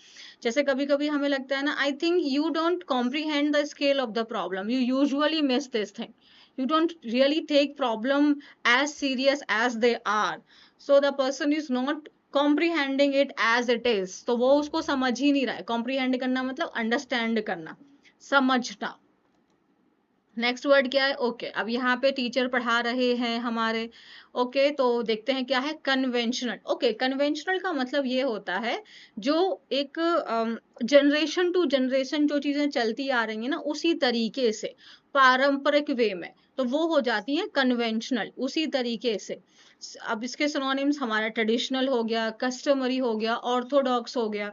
जैसे कभी कभी हमें लगता है ना, आई think you don't comprehend the scale of the problem, you usually miss this thing, you don't really take problem as serious as they are, so the person is not comprehending it as it is, तो वो उसको समझ ही नहीं रहा है। Comprehend करना मतलब understand करना, समझना। नेक्स्ट वर्ड क्या है? ओके, अब यहाँ पे टीचर पढ़ा रहे हैं हमारे। ओके, तो देखते हैं क्या है, कन्वेंशनल। ओके, कन्वेंशनल का मतलब ये होता है जो एक जनरेशन टू जनरेशन जो चीजें चलती आ रही हैं ना, उसी तरीके से, पारंपरिक वे में, तो वो हो जाती है कन्वेंशनल, उसी तरीके से। अब इसके सिनोनिम्स हमारा ट्रेडिशनल हो गया, कस्टमरी हो गया, ऑर्थोडॉक्स हो गया।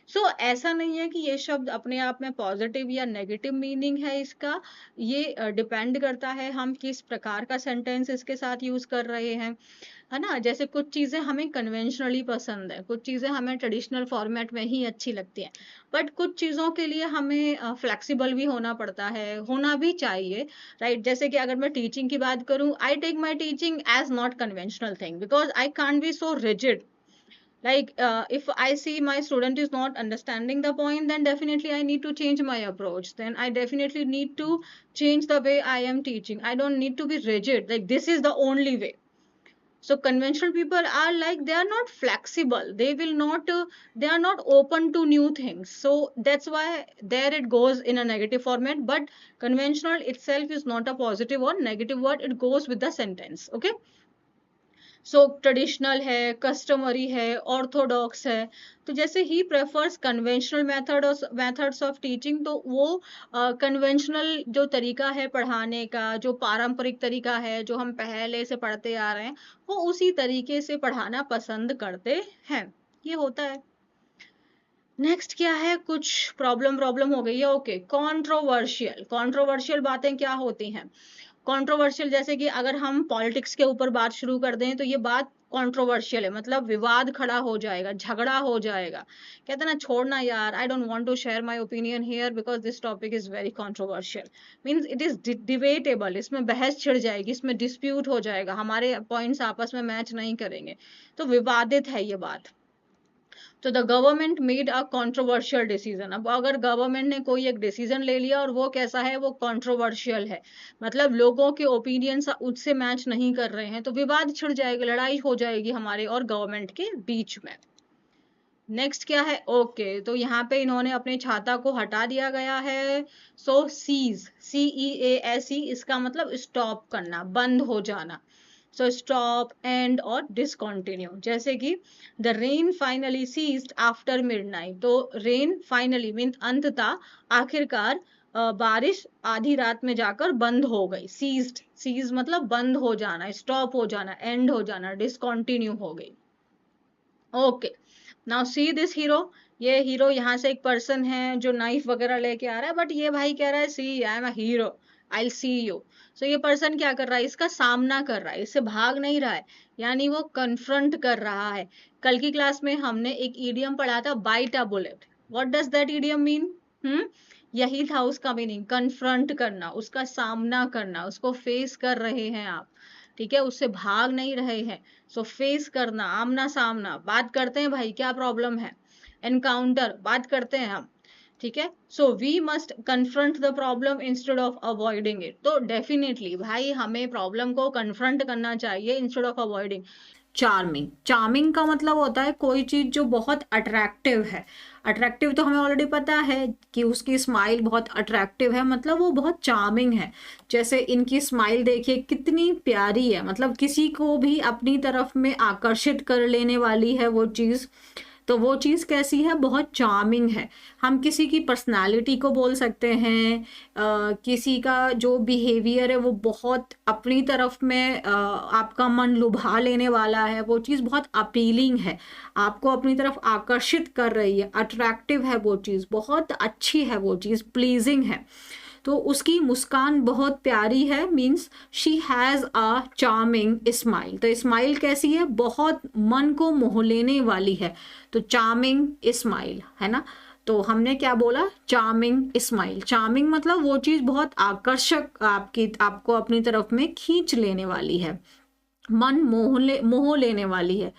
सो ऐसा नहीं है कि ये शब्द अपने आप में पॉजिटिव या नेगेटिव मीनिंग है इसका, ये डिपेंड करता है हम किस प्रकार का सेंटेंस इसके साथ यूज कर रहे हैं, है ना। जैसे कुछ चीजें हमें कन्वेंशनली पसंद है, कुछ चीजें हमें ट्रेडिशनल फॉर्मेट में ही अच्छी लगती हैं, बट कुछ चीजों के लिए हमें फ्लेक्सिबल भी होना पड़ता है, होना भी चाहिए, राइट। जैसे कि अगर मैं टीचिंग की बात करूं, I take my teaching as not conventional thing because I can't be so rigid, like if I see my student is not understanding the point, then definitely I need to change my approach, then I definitely need to change the way I am teaching. I don't need to be rigid like this is the only way. So conventional people are like, they are not flexible, they will not they are not open to new things, so that's why there it goes in a negative format. But conventional itself is not a positive or negative word, it goes with the sentence. Okay, so traditional है, customary है, Orthodox है। तो जैसे ही prefers conventional methods of teaching, तो वो conventional जो तरीका है पढ़ाने का, जो पारंपरिक तरीका है जो हम पहले से पढ़ते आ रहे हैं, वो उसी तरीके से पढ़ाना पसंद करते हैं। ये होता है। नेक्स्ट क्या है, कुछ प्रॉब्लम हो गई है। ओके, कॉन्ट्रोवर्शियल बातें क्या होती हैं? कंट्रोवर्शियल, जैसे कि अगर हम पॉलिटिक्स के ऊपर बात शुरू कर दें तो ये बात कंट्रोवर्शियल है, मतलब विवाद खड़ा हो जाएगा, झगड़ा हो जाएगा। कहते हैं ना, छोड़ना यार, I don't want to share my opinion here because this topic is very controversial, means it is debatable, इसमें बहस छिड़ जाएगी, इसमें डिस्प्यूट हो जाएगा, हमारे पॉइंट्स आपस में मैच नहीं करेंगे, तो विवादित है ये बात। तो the government made a controversial decision. अब अगर गवर्नमेंट ने कोई एक डिसीजन ले लिया और वो कैसा है, वो कंट्रोवर्शियल है, मतलब लोगों के ओपिनियंस उससे मैच नहीं कर रहे हैं, तो विवाद छिड़ जाएगा, लड़ाई हो जाएगी हमारे और गवर्नमेंट के बीच में। नेक्स्ट क्या है? ओके, तो यहाँ पे इन्होंने अपने छाता को हटा दिया गया है। सो सीज, CEASE, इसका मतलब स्टॉप करना, बंद हो जाना। सो स्टॉप, एंड और डिसकंटिन्यू। जैसे कि the rain finally ceased after midnight, तो रेन फाइनली मीन अंततः, आखिरकार बारिश आधी रात में जाकर बंद हो गई। सीज मतलब बंद हो जाना, स्टॉप हो जाना, एंड हो जाना, डिसकंटिन्यू हो गई। Okay, now see this hero. ये हीरो यहाँ से एक पर्सन है जो नाइफ वगैरह लेके आ रहा है, बट ये भाई कह रहा है see I am a hero, I will see you. So ये पर्सन क्या कर रहा है, इसका सामना कर रहा है, इससे भाग नहीं रहा है, यानी वो कन्फ्रंट कर रहा है। कल की क्लास में हमने एक ईडियम पढ़ा था, bite a bullet. What does that idiom mean? यही था उसका मीनिंग, कन्फ्रंट करना, उसका सामना करना, उसको फेस कर रहे हैं आप, ठीक है, उससे भाग नहीं रहे हैं। सो फेस करना, आमना सामना, बात करते हैं भाई क्या प्रॉब्लम है, एनकाउंटर, बात करते हैं हम, ठीक है। So we must confront the problem instead of avoiding it. तो डेफिनेटली भाई हमें प्रॉब्लम को कन्फ्रंट करना चाहिए इंस्टेड ऑफ अवॉइडिंग। चार्मिंग का मतलब होता है कोई चीज जो बहुत अट्रैक्टिव है। अट्रैक्टिव तो हमें ऑलरेडी पता है कि उसकी स्माइल बहुत अट्रैक्टिव है, मतलब वो बहुत चार्मिंग है। जैसे इनकी स्माइल देखिए कितनी प्यारी है, मतलब किसी को भी अपनी तरफ में आकर्षित कर लेने वाली है वो चीज़। तो वो चीज़ कैसी है, बहुत चार्मिंग है। हम किसी की पर्सनालिटी को बोल सकते हैं, किसी का जो बिहेवियर है वो बहुत अपनी तरफ में आपका मन लुभा लेने वाला है, वो चीज़ बहुत अपीलिंग है, आपको अपनी तरफ आकर्षित कर रही है, अट्रैक्टिव है वो चीज़, बहुत अच्छी है वो चीज़, प्लीजिंग है। तो उसकी मुस्कान बहुत प्यारी है, means she has a charming smile. तो स्माइल कैसी है, बहुत मन को मोह लेने वाली है, तो चार्मिंग स्माइल है ना। तो हमने क्या बोला, चार्मिंग स्माइल। चार्मिंग मतलब वो चीज़ बहुत आकर्षक, आपको अपनी तरफ में खींच लेने वाली है, मन मोह लेने वाली है।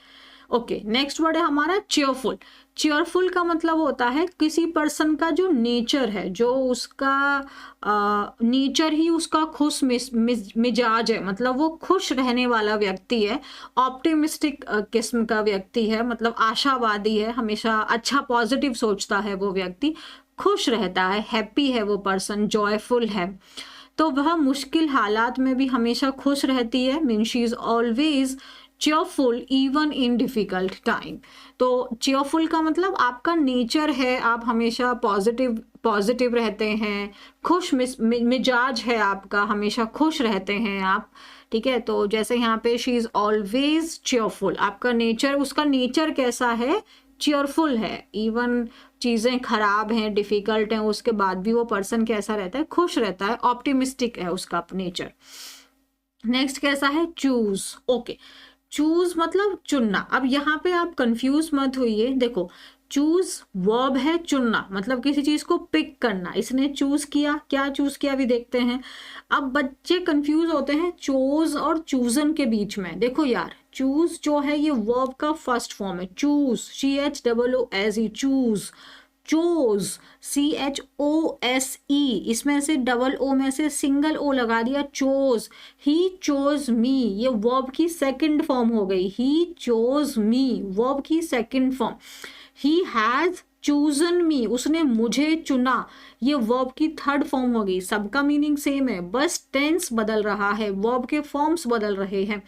ओके, नेक्स्ट वर्ड है हमारा चेयरफुल। चेयरफुल का मतलब होता है किसी पर्सन का जो नेचर है, जो उसका नेचर ही उसका खुश मिजाज है, मतलब वो खुश रहने वाला व्यक्ति है, ऑप्टिमिस्टिक किस्म का व्यक्ति है, मतलब आशावादी है, हमेशा अच्छा पॉजिटिव सोचता है वो व्यक्ति, खुश रहता है, हैप्पी है वो पर्सन, जॉयफुल है। तो वह मुश्किल हालात में भी हमेशा खुश रहती है, mean she is always cheerful even in difficult time. तो चेयरफुल का मतलब आपका नेचर है, आप हमेशा पॉजिटिव रहते हैं, खुश मिजाज है आपका, हमेशा खुश रहते हैं आप, ठीक है। तो जैसे यहाँ पे शी इज ऑलवेज चेयरफुल, आपका नेचर, उसका नेचर कैसा है, चेयरफुल है, इवन चीज़ें खराब हैं, डिफिकल्ट हैं, उसके बाद भी वो पर्सन कैसा रहता है, खुश रहता है, ऑप्टिमिस्टिक है उसका नेचर। नेक्स्ट कैसा है, चूज। ओके, चूज मतलब चुनना। अब यहाँ पे आप कंफ्यूज मत होइए, देखो चूज वर्ब है चुनना, मतलब किसी चीज को पिक करना, इसने चूज किया, क्या चूज किया अभी देखते हैं। अब बच्चे कंफ्यूज होते हैं चोज और चूजन के बीच में। देखो यार, चूज जो है ये वर्ब का फर्स्ट फॉर्म है, choose, CHOOSE, choose, chose, CHOSE, इसमें से डबल ओ में से सिंगल ओ लगा दिया, चोज, ही चोज मी, ये वर्ब की सेकंड फॉर्म हो गई, ही चोज मी, वर्ब की second form. He has chosen me, उसने मुझे चुना, ये वर्ब की थर्ड फॉर्म हो गई। सबका मीनिंग सेम है, बस टेंस बदल रहा है, वर्ब के फॉर्म्स बदल रहे हैं।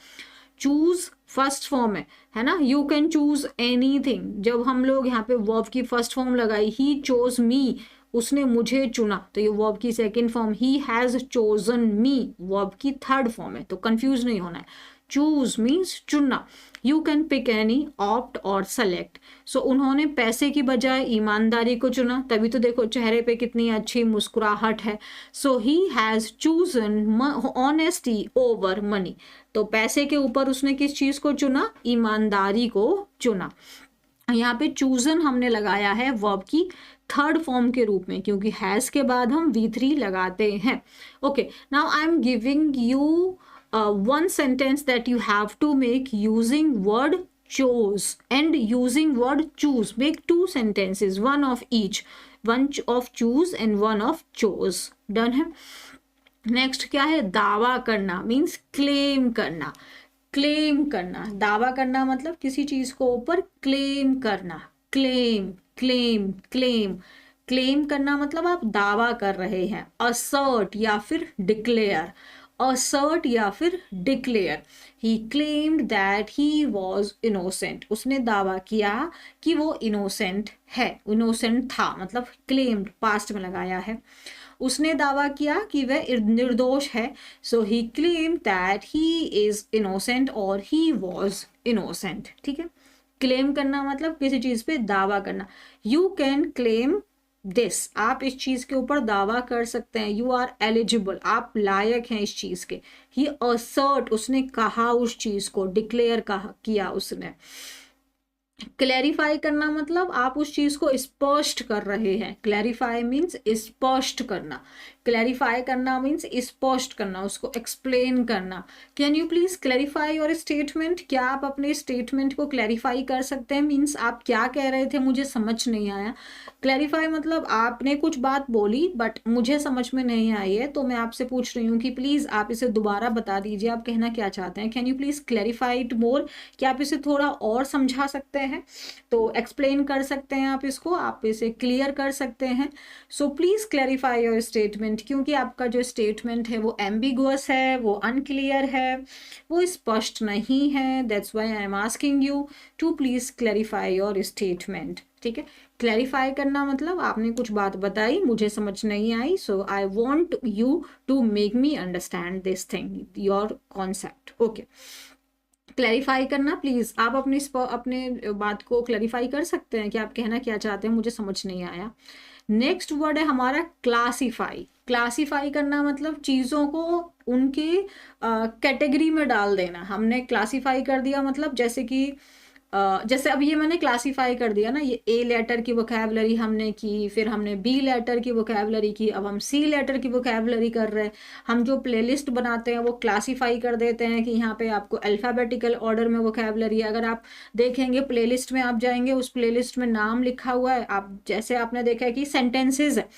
चूज फर्स्ट फॉर्म है ना, यू कैन चूज एनीथिंग। जब हम लोग यहाँ पे वर्ब की फर्स्ट फॉर्म लगाई, ही चोज मी, उसने मुझे चुना, तो ये वर्ब की second form, he has chosen me, verb की थर्ड फॉर्म है। तो कंफ्यूज नहीं होना है, चूज मीन्स चुनना। You can pick any, opt और सेलेक्ट। सो उन्होंने पैसे की बजाय ईमानदारी को चुना, तभी तो देखो चेहरे पे कितनी अच्छी मुस्कुराहट है। So he has chosen honesty over money, तो पैसे के ऊपर उसने किस चीज को चुना, ईमानदारी को चुना। यहाँ पे चूजन हमने लगाया है वर्ब की थर्ड फॉर्म के रूप में, क्योंकि हैज के बाद हम V3 लगाते हैं। Okay, now I am giving you one sentence that you have to make using word chose and using word choose. Make two sentences, one of each, one of choose and one of chose. Done है। Next क्या है, दावा करना, means claim करना। Claim करना, दावा करना मतलब किसी चीज को ऊपर क्लेम करना, क्लेम क्लेम क्लेम। क्लेम करना मतलब आप दावा कर रहे हैं, असर्ट या फिर डिक्लेयर, assert या फिर declare। he claimed that he was innocent, उसने दावा किया कि वो innocent है, innocent था, मतलब claimed पास्ट में लगाया है। उसने दावा किया कि वह निर्दोष है, so he claimed that he is innocent और he was innocent। ठीक है, क्लेम करना मतलब किसी चीज पे दावा करना। you can claim दिस, आप इस चीज के ऊपर दावा कर सकते हैं, यू आर एलिजिबल, आप लायक हैं इस चीज के। ही असर्ट, उसने कहा उस चीज को, डिक्लेयर कहा किया उसने। क्लैरिफाई करना मतलब आप उस चीज को स्पष्ट कर रहे हैं, क्लैरिफाई मीन्स स्पष्ट करना, क्लैरिफाई करना मीन्स स्पष्ट करना, उसको एक्सप्लेन करना। Can you please clarify your statement, क्या आप अपने स्टेटमेंट को क्लैरिफाई कर सकते हैं, मीन्स आप क्या कह रहे थे मुझे समझ नहीं आया। क्लैरिफाई मतलब आपने कुछ बात बोली बट मुझे समझ में नहीं आई है, तो मैं आपसे पूछ रही हूँ कि प्लीज आप इसे दोबारा बता दीजिए, आप कहना क्या चाहते हैं। Can you please clarify it more, क्या आप इसे थोड़ा और समझा सकते हैं, तो एक्सप्लेन कर सकते हैं आप इसको, आप इसे क्लियर कर सकते हैं। So please clarify your statement, क्योंकि आपका जो स्टेटमेंट है वो एम्बिगुअस है, वो अनक्लियर है, वो स्पष्ट नहीं है। That's why I am asking you to please clarify your statement. ठीक है, क्लैरिफाई करना मतलब आपने कुछ बात बताई, मुझे समझ नहीं आई, so I want you to make me understand this thing, your concept. Okay, clarify करना, प्लीज आप अपने बात को क्लैरिफाई कर सकते हैं कि आप कहना क्या चाहते हैं, मुझे समझ नहीं आया। नेक्स्ट वर्ड है हमारा क्लासीफाई। क्लासीफाई करना मतलब चीज़ों को उनके कैटेगरी में डाल देना। हमने क्लासीफाई कर दिया, मतलब जैसे कि जैसे अब ये मैंने क्लासीफाई कर दिया ना, ये ए लेटर की वोकैबुलरी हमने की, फिर हमने बी लेटर की वोकैबुलरी की, अब हम सी लेटर की वोकैबुलरी कर रहे हैं। हम जो प्लेलिस्ट बनाते हैं वो क्लासीफाई कर देते हैं कि यहाँ पे आपको अल्फ़ाबेटिकल ऑर्डर में वोकैबुलरी है। अगर आप देखेंगे प्लेलिस्ट में आप जाएंगे, उस प्लेलिस्ट में नाम लिखा हुआ है, आप जैसे आपने देखा है कि सेंटेंसेज है,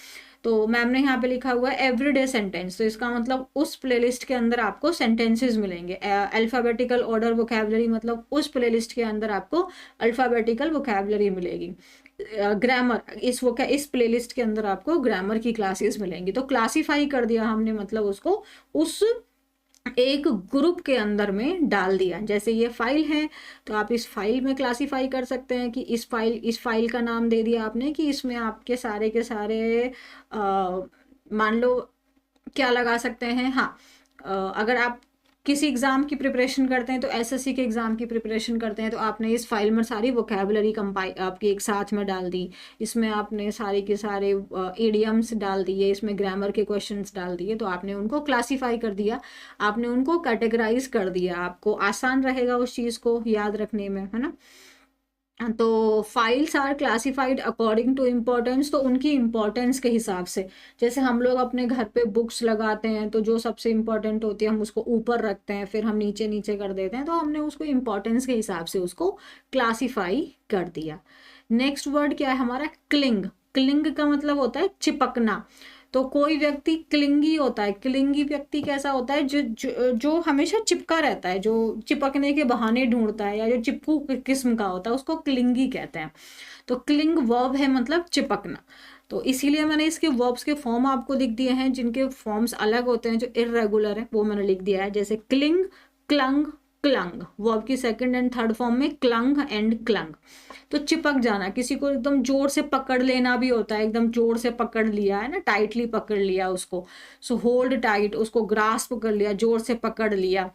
तो मैम ने यहाँ पे लिखा हुआ है एवरीडे सेंटेंस, तो इसका मतलब उस प्लेलिस्ट के अंदर आपको सेंटेंसेस मिलेंगे। अल्फ़ाबेटिकल ऑर्डर वोकैबुलरी मतलब उस प्लेलिस्ट के अंदर आपको अल्फ़ाबेटिकल वोकैबुलरी मिलेगी। ग्रामर इस प्लेलिस्ट के अंदर आपको ग्रामर की क्लासेस मिलेंगी। तो क्लासीफाई कर दिया हमने, मतलब उसको उस एक ग्रुप के अंदर में डाल दिया। जैसे ये फाइल है तो आप इस फाइल में क्लासीफाई कर सकते हैं कि इस फाइल का नाम दे दिया आपने कि इसमें आपके सारे के सारे मान लो क्या लगा सकते हैं। हाँ, अगर आप किसी एग्ज़ाम की प्रिपरेशन करते हैं तो एसएससी के एग्ज़ाम की प्रिपरेशन करते हैं तो आपने इस फाइल में सारी वोकैबुलरी आपकी एक साथ में डाल दी, इसमें आपने सारे के सारे इडियम्स डाल दिए, इसमें ग्रामर के क्वेश्चंस डाल दिए, तो आपने उनको क्लासीफाई कर दिया, आपने उनको कैटेगराइज कर दिया। आपको आसान रहेगा उस चीज़ को याद रखने में, है ना। तो files are classified according to importance, तो उनकी इम्पोर्टेंस के हिसाब से, जैसे हम लोग अपने घर पे बुक्स लगाते हैं तो जो सबसे इम्पोर्टेंट होती है हम उसको ऊपर रखते हैं, फिर हम नीचे नीचे कर देते हैं, तो हमने उसको इम्पोर्टेंस के हिसाब से उसको क्लासीफाई कर दिया। नेक्स्ट वर्ड क्या है हमारा, क्लिंग। क्लिंग का मतलब होता है चिपकना। तो कोई व्यक्ति क्लिंगी होता है। क्लिंगी व्यक्ति कैसा होता है, जो हमेशा चिपका रहता है, जो चिपकने के बहाने ढूंढता है, या जो चिपकू किस्म का होता है, उसको क्लिंगी कहते हैं। तो क्लिंग वर्ब है, मतलब चिपकना। तो इसीलिए मैंने इसके वर्ब्स के फॉर्म आपको लिख दिए हैं, जिनके फॉर्म्स अलग होते हैं, जो इर्रेगुलर है वो मैंने लिख दिया है। जैसे क्लिंग, क्लंग, क्लंग। वर्ब की सेकंड एंड थर्ड फॉर्म में क्लंग एंड क्लंग। तो चिपक जाना, किसी को एकदम जोर से पकड़ लेना भी होता है, एकदम जोर से पकड़ लिया है ना, टाइटली पकड़ लिया उसको, सो होल्ड टाइट, उसको ग्रास्प कर लिया, जोर से पकड़ लिया।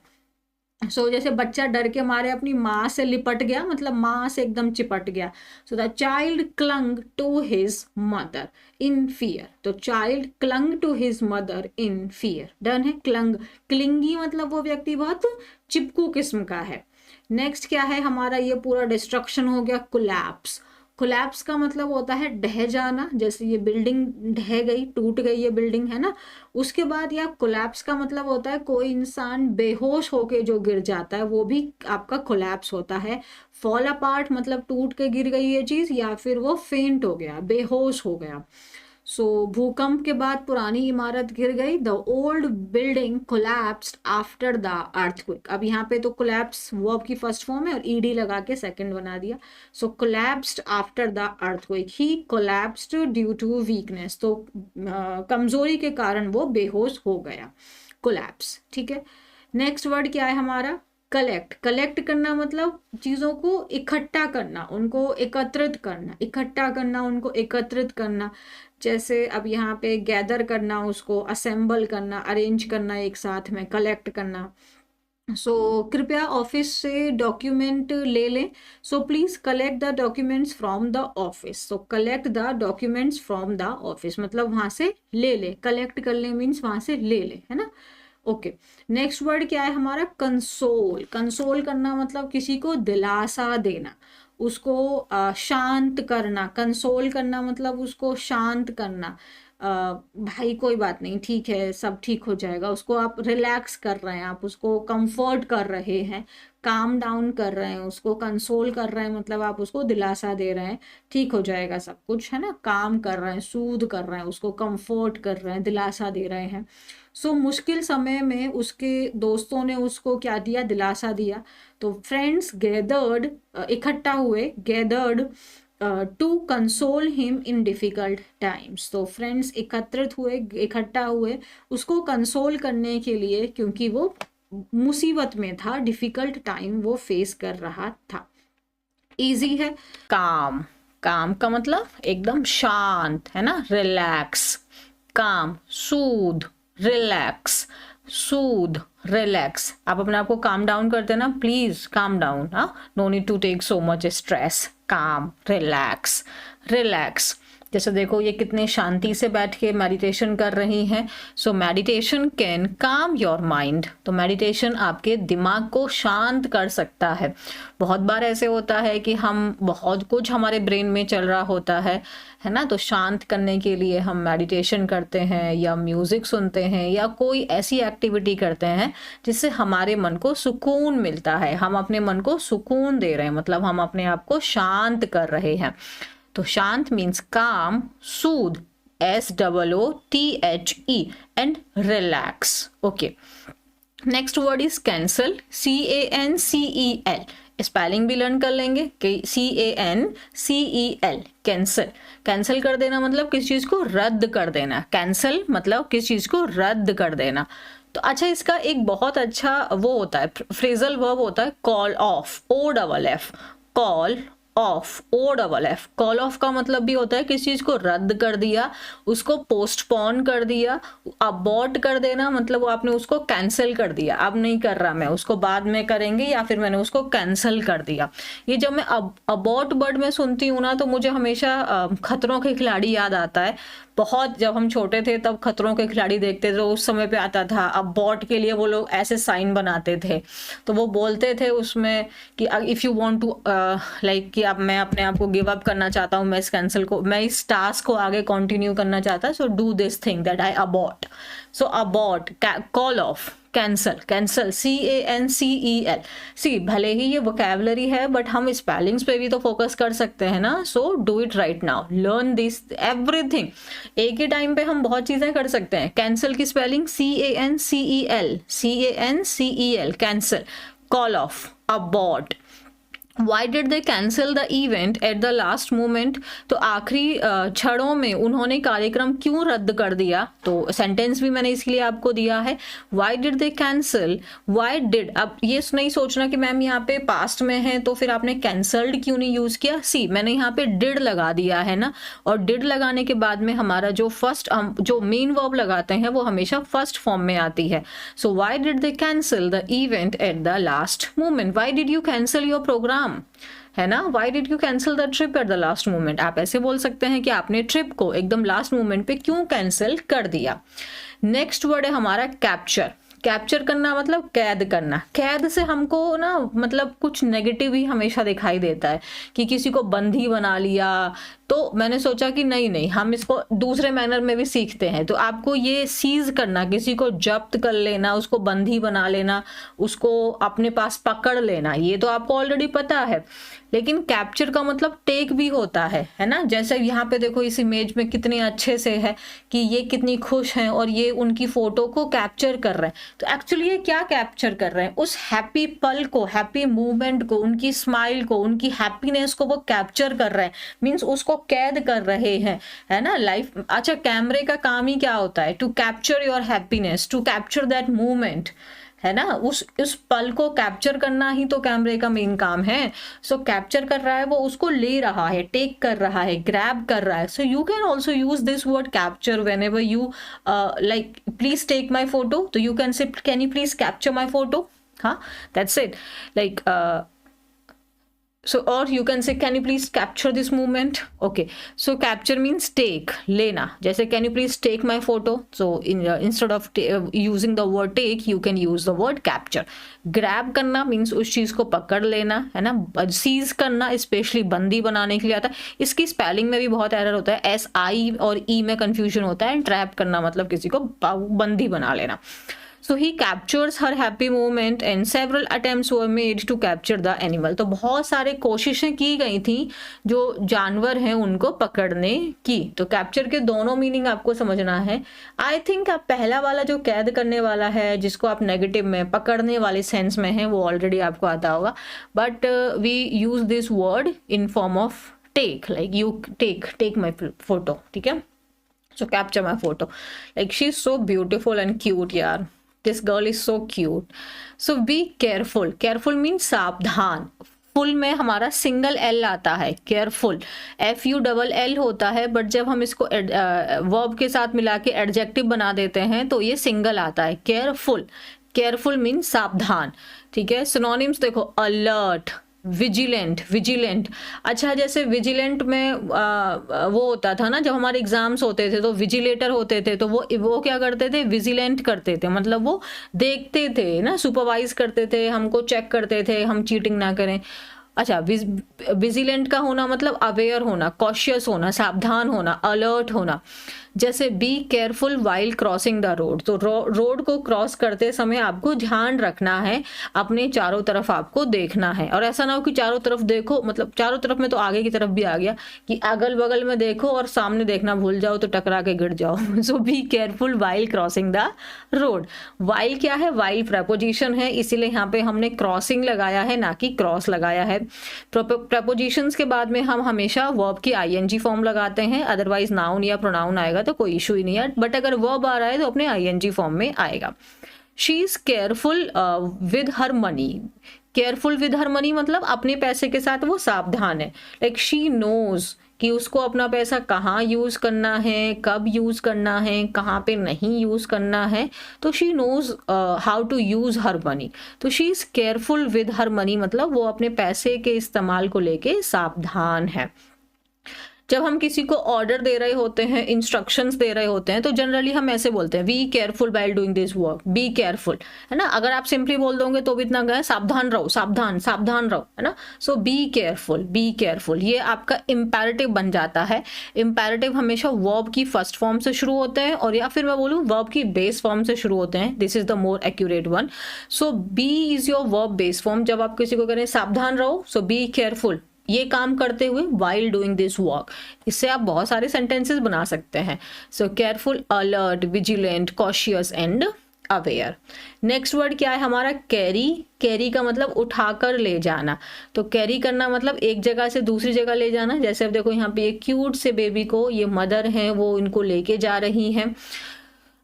सो जैसे बच्चा डर के मारे अपनी माँ से लिपट गया, मतलब माँ से एकदम चिपट गया। So the child clung to his mother in fear. तो child clung to his mother in fear. Done है। क्लंग, क्लिंगी मतलब वो व्यक्ति बहुत चिपकू किस्म का है। नेक्स्ट क्या है हमारा, ये पूरा डिस्ट्रक्शन हो गया, कोलैप्स। कोलैप्स का मतलब होता है ढह जाना, जैसे ये बिल्डिंग ढह गई, टूट गई ये बिल्डिंग, है ना। उसके बाद या कोलैप्स का मतलब होता है कोई इंसान बेहोश होके जो गिर जाता है, वो भी आपका कोलैप्स होता है। फॉल अपार्ट मतलब टूट के गिर गई ये चीज, या फिर वो फेंट हो गया, बेहोश हो गया। सो भूकंप के बाद पुरानी इमारत गिर गई, the old building collapsed after the earthquake. अब यहाँ पे तो कोलैप्स वर्ब की फर्स्ट फॉर्म है और ईडी लगा के सेकंड बना दिया। So collapsed after the earthquake, he collapsed due to weakness. तो कमजोरी के कारण वो बेहोश हो गया, कोलैप्स। ठीक है। नेक्स्ट वर्ड क्या है हमारा, कलेक्ट। कलेक्ट करना मतलब चीज़ों को इकट्ठा करना, उनको एकत्रित करना, इकट्ठा करना, उनको एकत्रित करना। जैसे अब यहाँ पे गैदर करना, उसको असेंबल करना, अरेंज करना एक साथ में, कलेक्ट करना। सो कृपया ऑफिस से डॉक्यूमेंट ले लें। So please collect the documents from the office. So collect the documents from the office मतलब वहां से ले ले, कलेक्ट कर ले मीन्स वहां से ले ले, है ना। ओके। नेक्स्ट वर्ड क्या है हमारा, कंसोल। कंसोल करना मतलब किसी को दिलासा देना, उसको शांत करना। कंसोल करना मतलब उसको शांत करना। भाई कोई बात नहीं, ठीक है, सब ठीक हो जाएगा, उसको आप रिलैक्स कर रहे हैं, आप उसको कंफर्ट कर रहे हैं, काम डाउन कर रहे हैं, उसको कंसोल कर रहे हैं, मतलब आप उसको दिलासा दे रहे हैं, ठीक हो जाएगा सब कुछ, है ना। काम कर रहे हैं, सूद कर रहे हैं, उसको कंफर्ट कर रहे हैं, दिलासा दे रहे हैं। सो मुश्किल समय में उसके दोस्तों ने उसको क्या दिया, दिलासा दिया। तो फ्रेंड्स गैदर्ड, इकट्ठा हुए, gathered to console him in difficult times. तो फ्रेंड्स एकत्रित हुए, इकट्ठा हुए उसको कंसोल करने के लिए, क्योंकि वो मुसीबत में था, डिफिकल्ट टाइम वो फेस कर रहा था। इजी है। काम, काम का मतलब एकदम शांत, है ना, रिलैक्स। काम, सूद, रिलैक्स, सूद, रिलैक्स। आप अपने आप को काम डाउन करते हैं ना, प्लीज काम डाउन, हाँ, no need to take so much stress. Calm, relax, relax. जैसे देखो ये कितने शांति से बैठ के मेडिटेशन कर रही हैं। सो मेडिटेशन कैन काम योर माइंड, तो मेडिटेशन आपके दिमाग को शांत कर सकता है। बहुत बार ऐसे होता है कि हम बहुत कुछ हमारे ब्रेन में चल रहा होता है ना, तो शांत करने के लिए हम मेडिटेशन करते हैं या म्यूजिक सुनते हैं या कोई ऐसी एक्टिविटी करते हैं जिससे हमारे मन को सुकून मिलता है। हम अपने मन को सुकून दे रहे हैं, मतलब हम अपने आप को शांत कर रहे हैं। तो शांत मीन्स काम, सूद SOOTHE and relax. Okay, next word is cancel, CANCEL। Spelling भी लर्न कर लेंगे कि CANCEL, कैंसल। कैंसल कर देना मतलब किसी चीज को रद्द कर देना। कैंसल मतलब किसी चीज को रद्द कर देना। तो अच्छा, इसका एक बहुत अच्छा वो होता है, फ्रेजल वर्ब होता है call of, OFF, call of, OFF। Call of का मतलब भी होता है किसी चीज को रद्द कर दिया, उसको पोस्टपोन कर दिया। अबॉर्ट कर देना मतलब आपने उसको कैंसिल कर दिया, अब नहीं कर रहा मैं, उसको बाद में करेंगे, या फिर मैंने उसको कैंसिल कर दिया। ये जब मैं अबॉर्ट वर्ड में सुनती हूँ ना, तो मुझे हमेशा खतरों के खिलाड़ी याद आता है। बहुत जब हम छोटे थे तब खतरों के खिलाड़ी देखते थे, तो उस समय पे आता था अबॉर्ट के लिए वो लोग ऐसे साइन बनाते थे। तो वो बोलते थे उसमें कि if you want to like कि अब मैं अपने आप को गिव अप करना चाहता हूँ, मैं इस कैंसिल को, मैं इस टास्क को आगे कंटिन्यू करना चाहता, so do this thing that I abort. So abort, call of, cancel, cancel, CANCEL। सी भले ही ये वोकैबुलरी है बट हम स्पेलिंग्स पे भी तो फोकस कर सकते हैं ना। So do it right now, learn this everything. एक ही टाइम पे हम बहुत चीजें कर सकते हैं। कैंसल की spelling CANCEL, cancel. Call of, abort. Why did they cancel the event at the last moment? तो आखिरी क्षणों में उन्होंने कार्यक्रम क्यों रद्द कर दिया? तो सेंटेंस भी मैंने इसके लिए आपको दिया है। Why did they cancel? Why did? अब ये नहीं सोचना कि मैम यहाँ पे पास्ट में है तो फिर आपने कैंसल्ड क्यों नहीं यूज किया। सी मैंने यहाँ पे डिड लगा दिया है ना, और डिड लगाने के बाद में हमारा जो फर्स्ट जो मेन वर्ब लगाते हैं वो हमेशा फर्स्ट फॉर्म में आती है। सो why did they cancel the event at the last moment? Why did you cancel your program? है ना, why did you cancel the trip at the last moment. आप ऐसे बोल सकते हैं कि आपने ट्रिप को एकदम लास्ट मोमेंट पे क्यों कैंसिल कर दिया। नेक्स्ट वर्ड है हमारा कैप्चर। कैप्चर करना मतलब कैद करना। कैद से हमको ना मतलब कुछ नेगेटिव ही हमेशा दिखाई देता है कि किसी को बंदी बना लिया। तो मैंने सोचा कि नहीं, हम इसको दूसरे मैनर में भी सीखते हैं। तो आपको ये सीज करना, किसी को जब्त कर लेना, उसको बंदी बना लेना, उसको अपने पास पकड़ लेना, ये तो आपको ऑलरेडी पता है। लेकिन कैप्चर का मतलब टेक भी होता है ना। जैसे यहाँ पे देखो इस इमेज में कितने अच्छे से है कि ये कितनी खुश हैं और ये उनकी फोटो को कैप्चर कर रहे हैं। तो एक्चुअली ये क्या कैप्चर कर रहे हैं? उस हैप्पी पल को, हैप्पी मूवमेंट को, उनकी स्माइल को, उनकी हैप्पीनेस को वो कैप्चर कर रहे हैं, मीन्स उसको कैद कर रहे हैं, है ना लाइफ। अच्छा, कैमरे का काम ही क्या होता है? To capture your happiness, to capture that movement, है ना। उस पल को कैप्चर करना ही तो कैमरे का मेन काम है। सो कैप्चर कर रहा है, वो उसको ले रहा है, टेक कर रहा है, ग्रैब कर रहा है। So you can also use this word capture whenever you like please take my photo, तो you can say can you please capture my photo. हाँ, that's it. Like so or you can say can you please capture this moment. Okay, so capture means take, लेना। जैसे can you please take my photo, so instead of using the word take you can use the word capture. grab करना means उस चीज को पकड़ लेना, है ना। seize करना स्पेशली बंदी बनाने के लिए आता है। इसकी स्पेलिंग में भी बहुत एरर होता है, SI और E में कंफ्यूजन होता है। ट्रैप करना मतलब किसी को बंदी बना लेना। So he captures her happy moment and several attempts were made to capture the animal. तो बहुत सारे कोशिशें की गई थी जो जानवर हैं उनको पकड़ने की। तो कैप्चर के दोनों मीनिंग आपको समझना है। आई थिंक आप पहला वाला जो कैद करने वाला है, जिसको आप नेगेटिव में पकड़ने वाले सेंस में है, वो ऑलरेडी आपको आता होगा। But we use this word in form of take, like you take my photo, ठीक है। So capture my photo, like she is so beautiful and cute यार, this girl is so cute. So be careful. Careful means सावधान। Full में हमारा single L आता है, careful. FULL होता है, बट जब हम इसको वर्ब के साथ मिला के एडजेक्टिव बना देते हैं तो ये सिंगल आता है, केयरफुल। केयरफुल मीन्स सावधान, ठीक है। सिनोनिम्स देखो, अलर्ट, विजिलेंट, विजिलेंट। अच्छा, जैसे विजिलेंट में वो होता था ना, जब हमारे एग्जाम्स होते थे तो विजिलेटर होते थे, तो वो क्या करते थे, विजिलेंट करते थे, मतलब वो देखते थे ना, सुपरवाइज करते थे, हमको चेक करते थे हम चीटिंग ना करें। अच्छा, विजिलेंट का होना मतलब अवेयर होना, कॉशियस होना, सावधान होना, अलर्ट होना। जैसे B careful while crossing the road, तो रोड को क्रॉस करते समय आपको ध्यान रखना है, अपने चारों तरफ आपको देखना है, और ऐसा ना हो कि चारों तरफ देखो, मतलब चारों तरफ में तो आगे की तरफ भी आ गया, कि अगल बगल में देखो और सामने देखना भूल जाओ तो टकरा के गिर जाओ। So be careful while crossing the road. While क्या है, वाइल प्रपोजिशन है, इसीलिए यहाँ पे हमने क्रॉसिंग लगाया है, ना कि क्रॉस लगाया है। प्रपोजिशंस के बाद में हम हमेशा वर्ब की आईएनजी फॉर्म लगाते हैं, अदरवाइज नाउन या प्रोनाउन आएगा तो कोई इशू ही नहीं है, बट अगर वर्ब आ रहा है तो अपने आईएनजी फॉर्म में आएगा। She is careful with her money. Careful with her money मतलब अपने पैसे के साथ वो सावधान है। लाइक शी नोज कि उसको अपना पैसा कहाँ यूज करना है, कब यूज करना है, कहाँ पे नहीं यूज करना है, तो she knows how to use her money. तो she is careful with her money मतलब वो अपने पैसे के इस्तेमाल को लेके सावधान है। जब हम किसी को ऑर्डर दे रहे होते हैं, इंस्ट्रक्शंस दे रहे होते हैं, तो जनरली हम ऐसे बोलते हैं, be careful while doing this work, be careful, है ना। अगर आप सिंपली बोल दोगे तो भी इतना गया, सावधान रहो, सावधान, सावधान रहो, है ना। सो बी केयरफुल, बी केयरफुल, ये आपका इंपैरेटिव बन जाता है। इंपैरेटिव हमेशा वर्ब की फर्स्ट फॉर्म से शुरू होते हैं, और या फिर मैं बोलूँ वर्ब की बेस फॉर्म से शुरू होते हैं। This is the more accurate one. So be is your verb base form. जब आप किसी को कह रहे हैं सावधान रहो, सो बी केयरफुल, ये काम करते हुए वाइल डूइंग दिस वर्क। इससे आप बहुत सारे सेंटेंसेस बना सकते हैं। So careful, alert, vigilant, cautious and aware. Next word क्या है हमारा, कैरी। कैरी का मतलब उठाकर ले जाना। तो कैरी करना मतलब एक जगह से दूसरी जगह ले जाना। जैसे अब देखो यहाँ पे एक क्यूट से बेबी को ये मदर है वो इनको लेके जा रही हैं।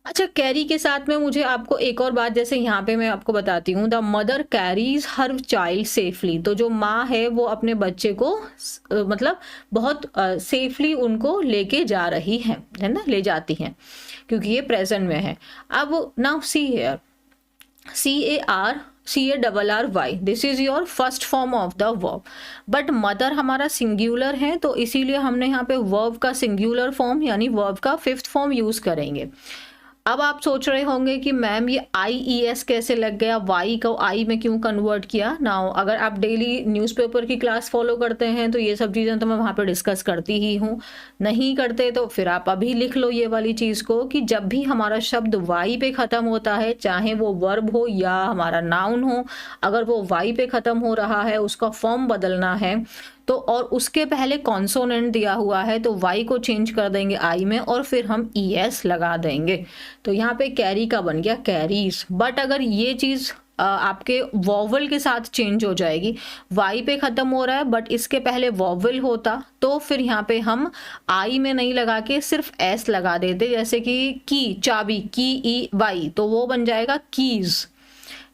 अच्छा, कैरी के साथ में मुझे आपको एक और बात, जैसे यहाँ पे मैं आपको बताती हूँ, the mother carries her child safely. तो जो माँ है वो अपने बच्चे को मतलब बहुत सेफली उनको लेके जा रही है ना, ले जाती हैं, क्योंकि ये प्रेजेंट में है। अब now see here, CARY, this is your first form of the verb. But mother हमारा सिंगुलर है, तो इसीलिए हमने यहाँ पे वर्ब का सिंगुलर फॉर्म यानी वर्ब का फिफ्थ फॉर्म यूज करेंगे। अब आप सोच रहे होंगे कि मैम ये IES कैसे लग गया, वाई को आई में क्यों कन्वर्ट किया। नाउ अगर आप डेली न्यूज़पेपर की क्लास फॉलो करते हैं तो ये सब चीज़ें तो मैं वहाँ पे डिस्कस करती ही हूँ। नहीं करते तो फिर आप अभी लिख लो ये वाली चीज़ को, कि जब भी हमारा शब्द वाई पे ख़त्म होता है, चाहे वो वर्ब हो या हमारा नाउन हो, अगर वो वाई पे ख़त्म हो रहा है, उसका फॉर्म बदलना है तो, और उसके पहले कॉन्सोनेंट दिया हुआ है, तो वाई को चेंज कर देंगे आई में और फिर हम ES लगा देंगे। तो यहाँ पे कैरी का बन गया कैरीज। बट अगर ये चीज़ आपके वॉवल के साथ चेंज हो जाएगी, वाई पे ख़त्म हो रहा है बट इसके पहले वॉवल होता, तो फिर यहाँ पे हम आई में नहीं लगा के सिर्फ S लगा देते। जैसे कि की, चाबी, की EY, तो वो बन जाएगा कीज़।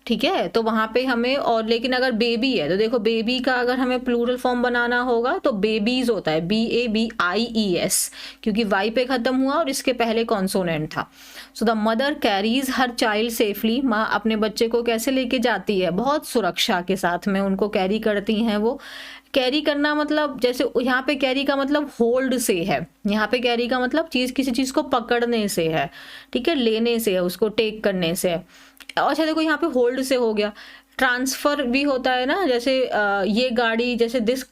ठीक है, तो वहां पे हमें, और लेकिन अगर बेबी है तो देखो, बेबी का अगर हमें प्लूरल फॉर्म बनाना होगा तो बेबीज होता है, BABIES, क्योंकि वाई पे खत्म हुआ और इसके पहले कॉन्सोनेंट था। So the mother carries her child safely, माँ अपने बच्चे को कैसे लेके जाती है, बहुत सुरक्षा के साथ में उनको कैरी करती हैं। वो कैरी करना मतलब, जैसे यहाँ पे कैरी का मतलब होल्ड से है, यहाँ पे कैरी का मतलब किसी चीज को पकड़ने से है, ठीक है, लेने से है, उसको टेक करने से है। अच्छा देखो, यहाँ पे होल्ड से हो गया। ट्रांसफर भी होता है ना, जैसे ये गाड़ी, जैसे दिस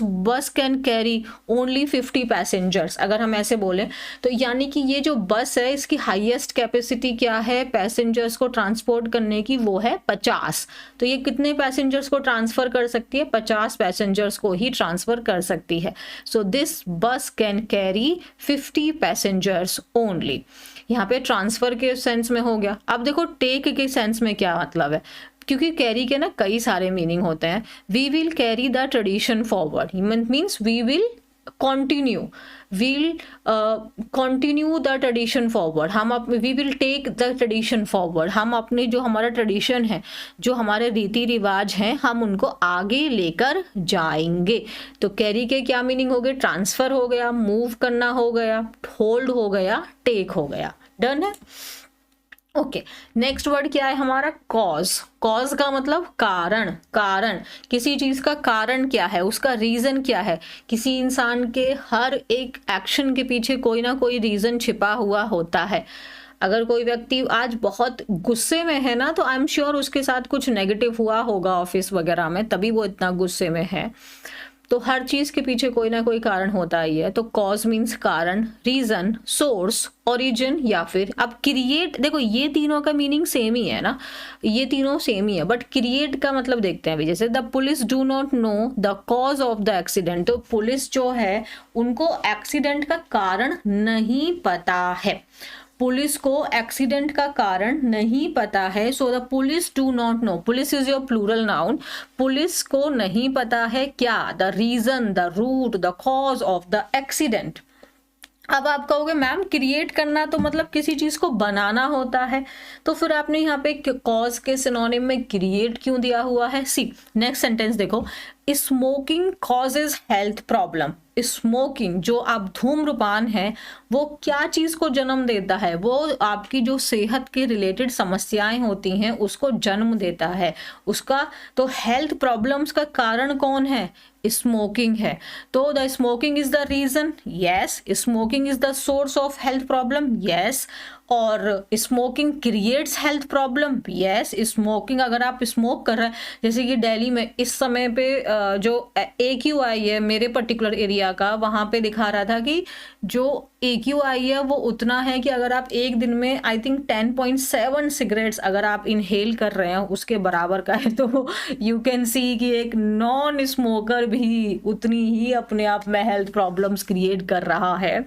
बस कैन कैरी ओनली 50 पैसेंजर्स, अगर हम ऐसे बोलें तो, यानी कि ये जो बस है इसकी हाईएस्ट कैपेसिटी क्या है पैसेंजर्स को ट्रांसपोर्ट करने की, वो है 50। तो ये कितने पैसेंजर्स को ट्रांसफर कर सकती है, 50 पैसेंजर्स को ही ट्रांसफर कर सकती है। सो दिस बस कैन कैरी 50 पैसेंजर्स ओनली। यहाँ पे ट्रांसफर के सेंस में हो गया। अब देखो टेक के सेंस में क्या मतलब है, क्योंकि कैरी के ना कई सारे मीनिंग होते हैं। We will carry the tradition forward means we will continue the tradition forward. We will take the tradition forward, हम अपने जो हमारा ट्रेडिशन है, जो हमारे रीति रिवाज हैं, हम उनको आगे लेकर जाएंगे। तो कैरी के क्या मीनिंग हो गए, ट्रांसफर हो गया, मूव करना हो गया, होल्ड हो गया, टेक हो गया। डन है। ओके, नेक्स्ट वर्ड क्या है हमारा? कॉज। कॉज का मतलब कारण। कारण, किसी चीज का कारण क्या है, उसका रीजन क्या है। किसी इंसान के हर एक एक्शन के पीछे कोई ना कोई रीजन छिपा हुआ होता है। अगर कोई व्यक्ति आज बहुत गुस्से में है ना, तो आई एम श्योर उसके साथ कुछ नेगेटिव हुआ होगा ऑफिस वगैरह में, तभी वो इतना गुस्से में है। तो हर चीज के पीछे कोई ना कोई कारण होता ही है। तो कॉज मीन्स कारण, रीजन, सोर्स, ओरिजिन, या फिर अब क्रिएट। देखो ये तीनों का मीनिंग सेम ही है ना, ये तीनों सेम ही है, बट क्रिएट का मतलब देखते हैं अभी। जैसे the police do not know the cause of the accident, तो पुलिस जो है उनको एक्सीडेंट का कारण नहीं पता है। पुलिस को एक्सीडेंट का कारण नहीं पता है। So the police do not know, police is your plural noun, police को नहीं पता है क्या? The reason, the root, the cause of the accident. अब आप कहोगे मैम क्रिएट करना तो मतलब किसी चीज को बनाना होता है, तो फिर आपने यहाँ पे कॉज के सिनोनिम में क्रिएट क्यों दिया हुआ है? सी नेक्स्ट सेंटेंस देखो, smoking causes health problem. Smoking, जो आप धूम्रपान है, वो क्या चीज को जन्म देता है? वो आपकी जो सेहत के रिलेटेड समस्याएं होती हैं उसको जन्म देता है। उसका तो हेल्थ प्रॉब्लम्स का कारण कौन है? स्मोकिंग है। तो the smoking is the reason, yes. Smoking is the source of health problem, yes. और smoking creates health problem, yes. Smoking, अगर आप स्मोक कर रहे हैं, जैसे कि दिल्ली में इस समय पे जो AQI है मेरे पर्टिकुलर एरिया का, वहां पे दिखा रहा था कि जो AQI है वो उतना है कि अगर आप एक दिन में आई थिंक 10.7 सिगरेट्स अगर आप इनहेल कर रहे हैं उसके बराबर का है। तो यू कैन सी कि एक नॉन स्मोकर भी उतनी ही अपने आप में हेल्थ प्रॉब्लम्स क्रिएट कर रहा है।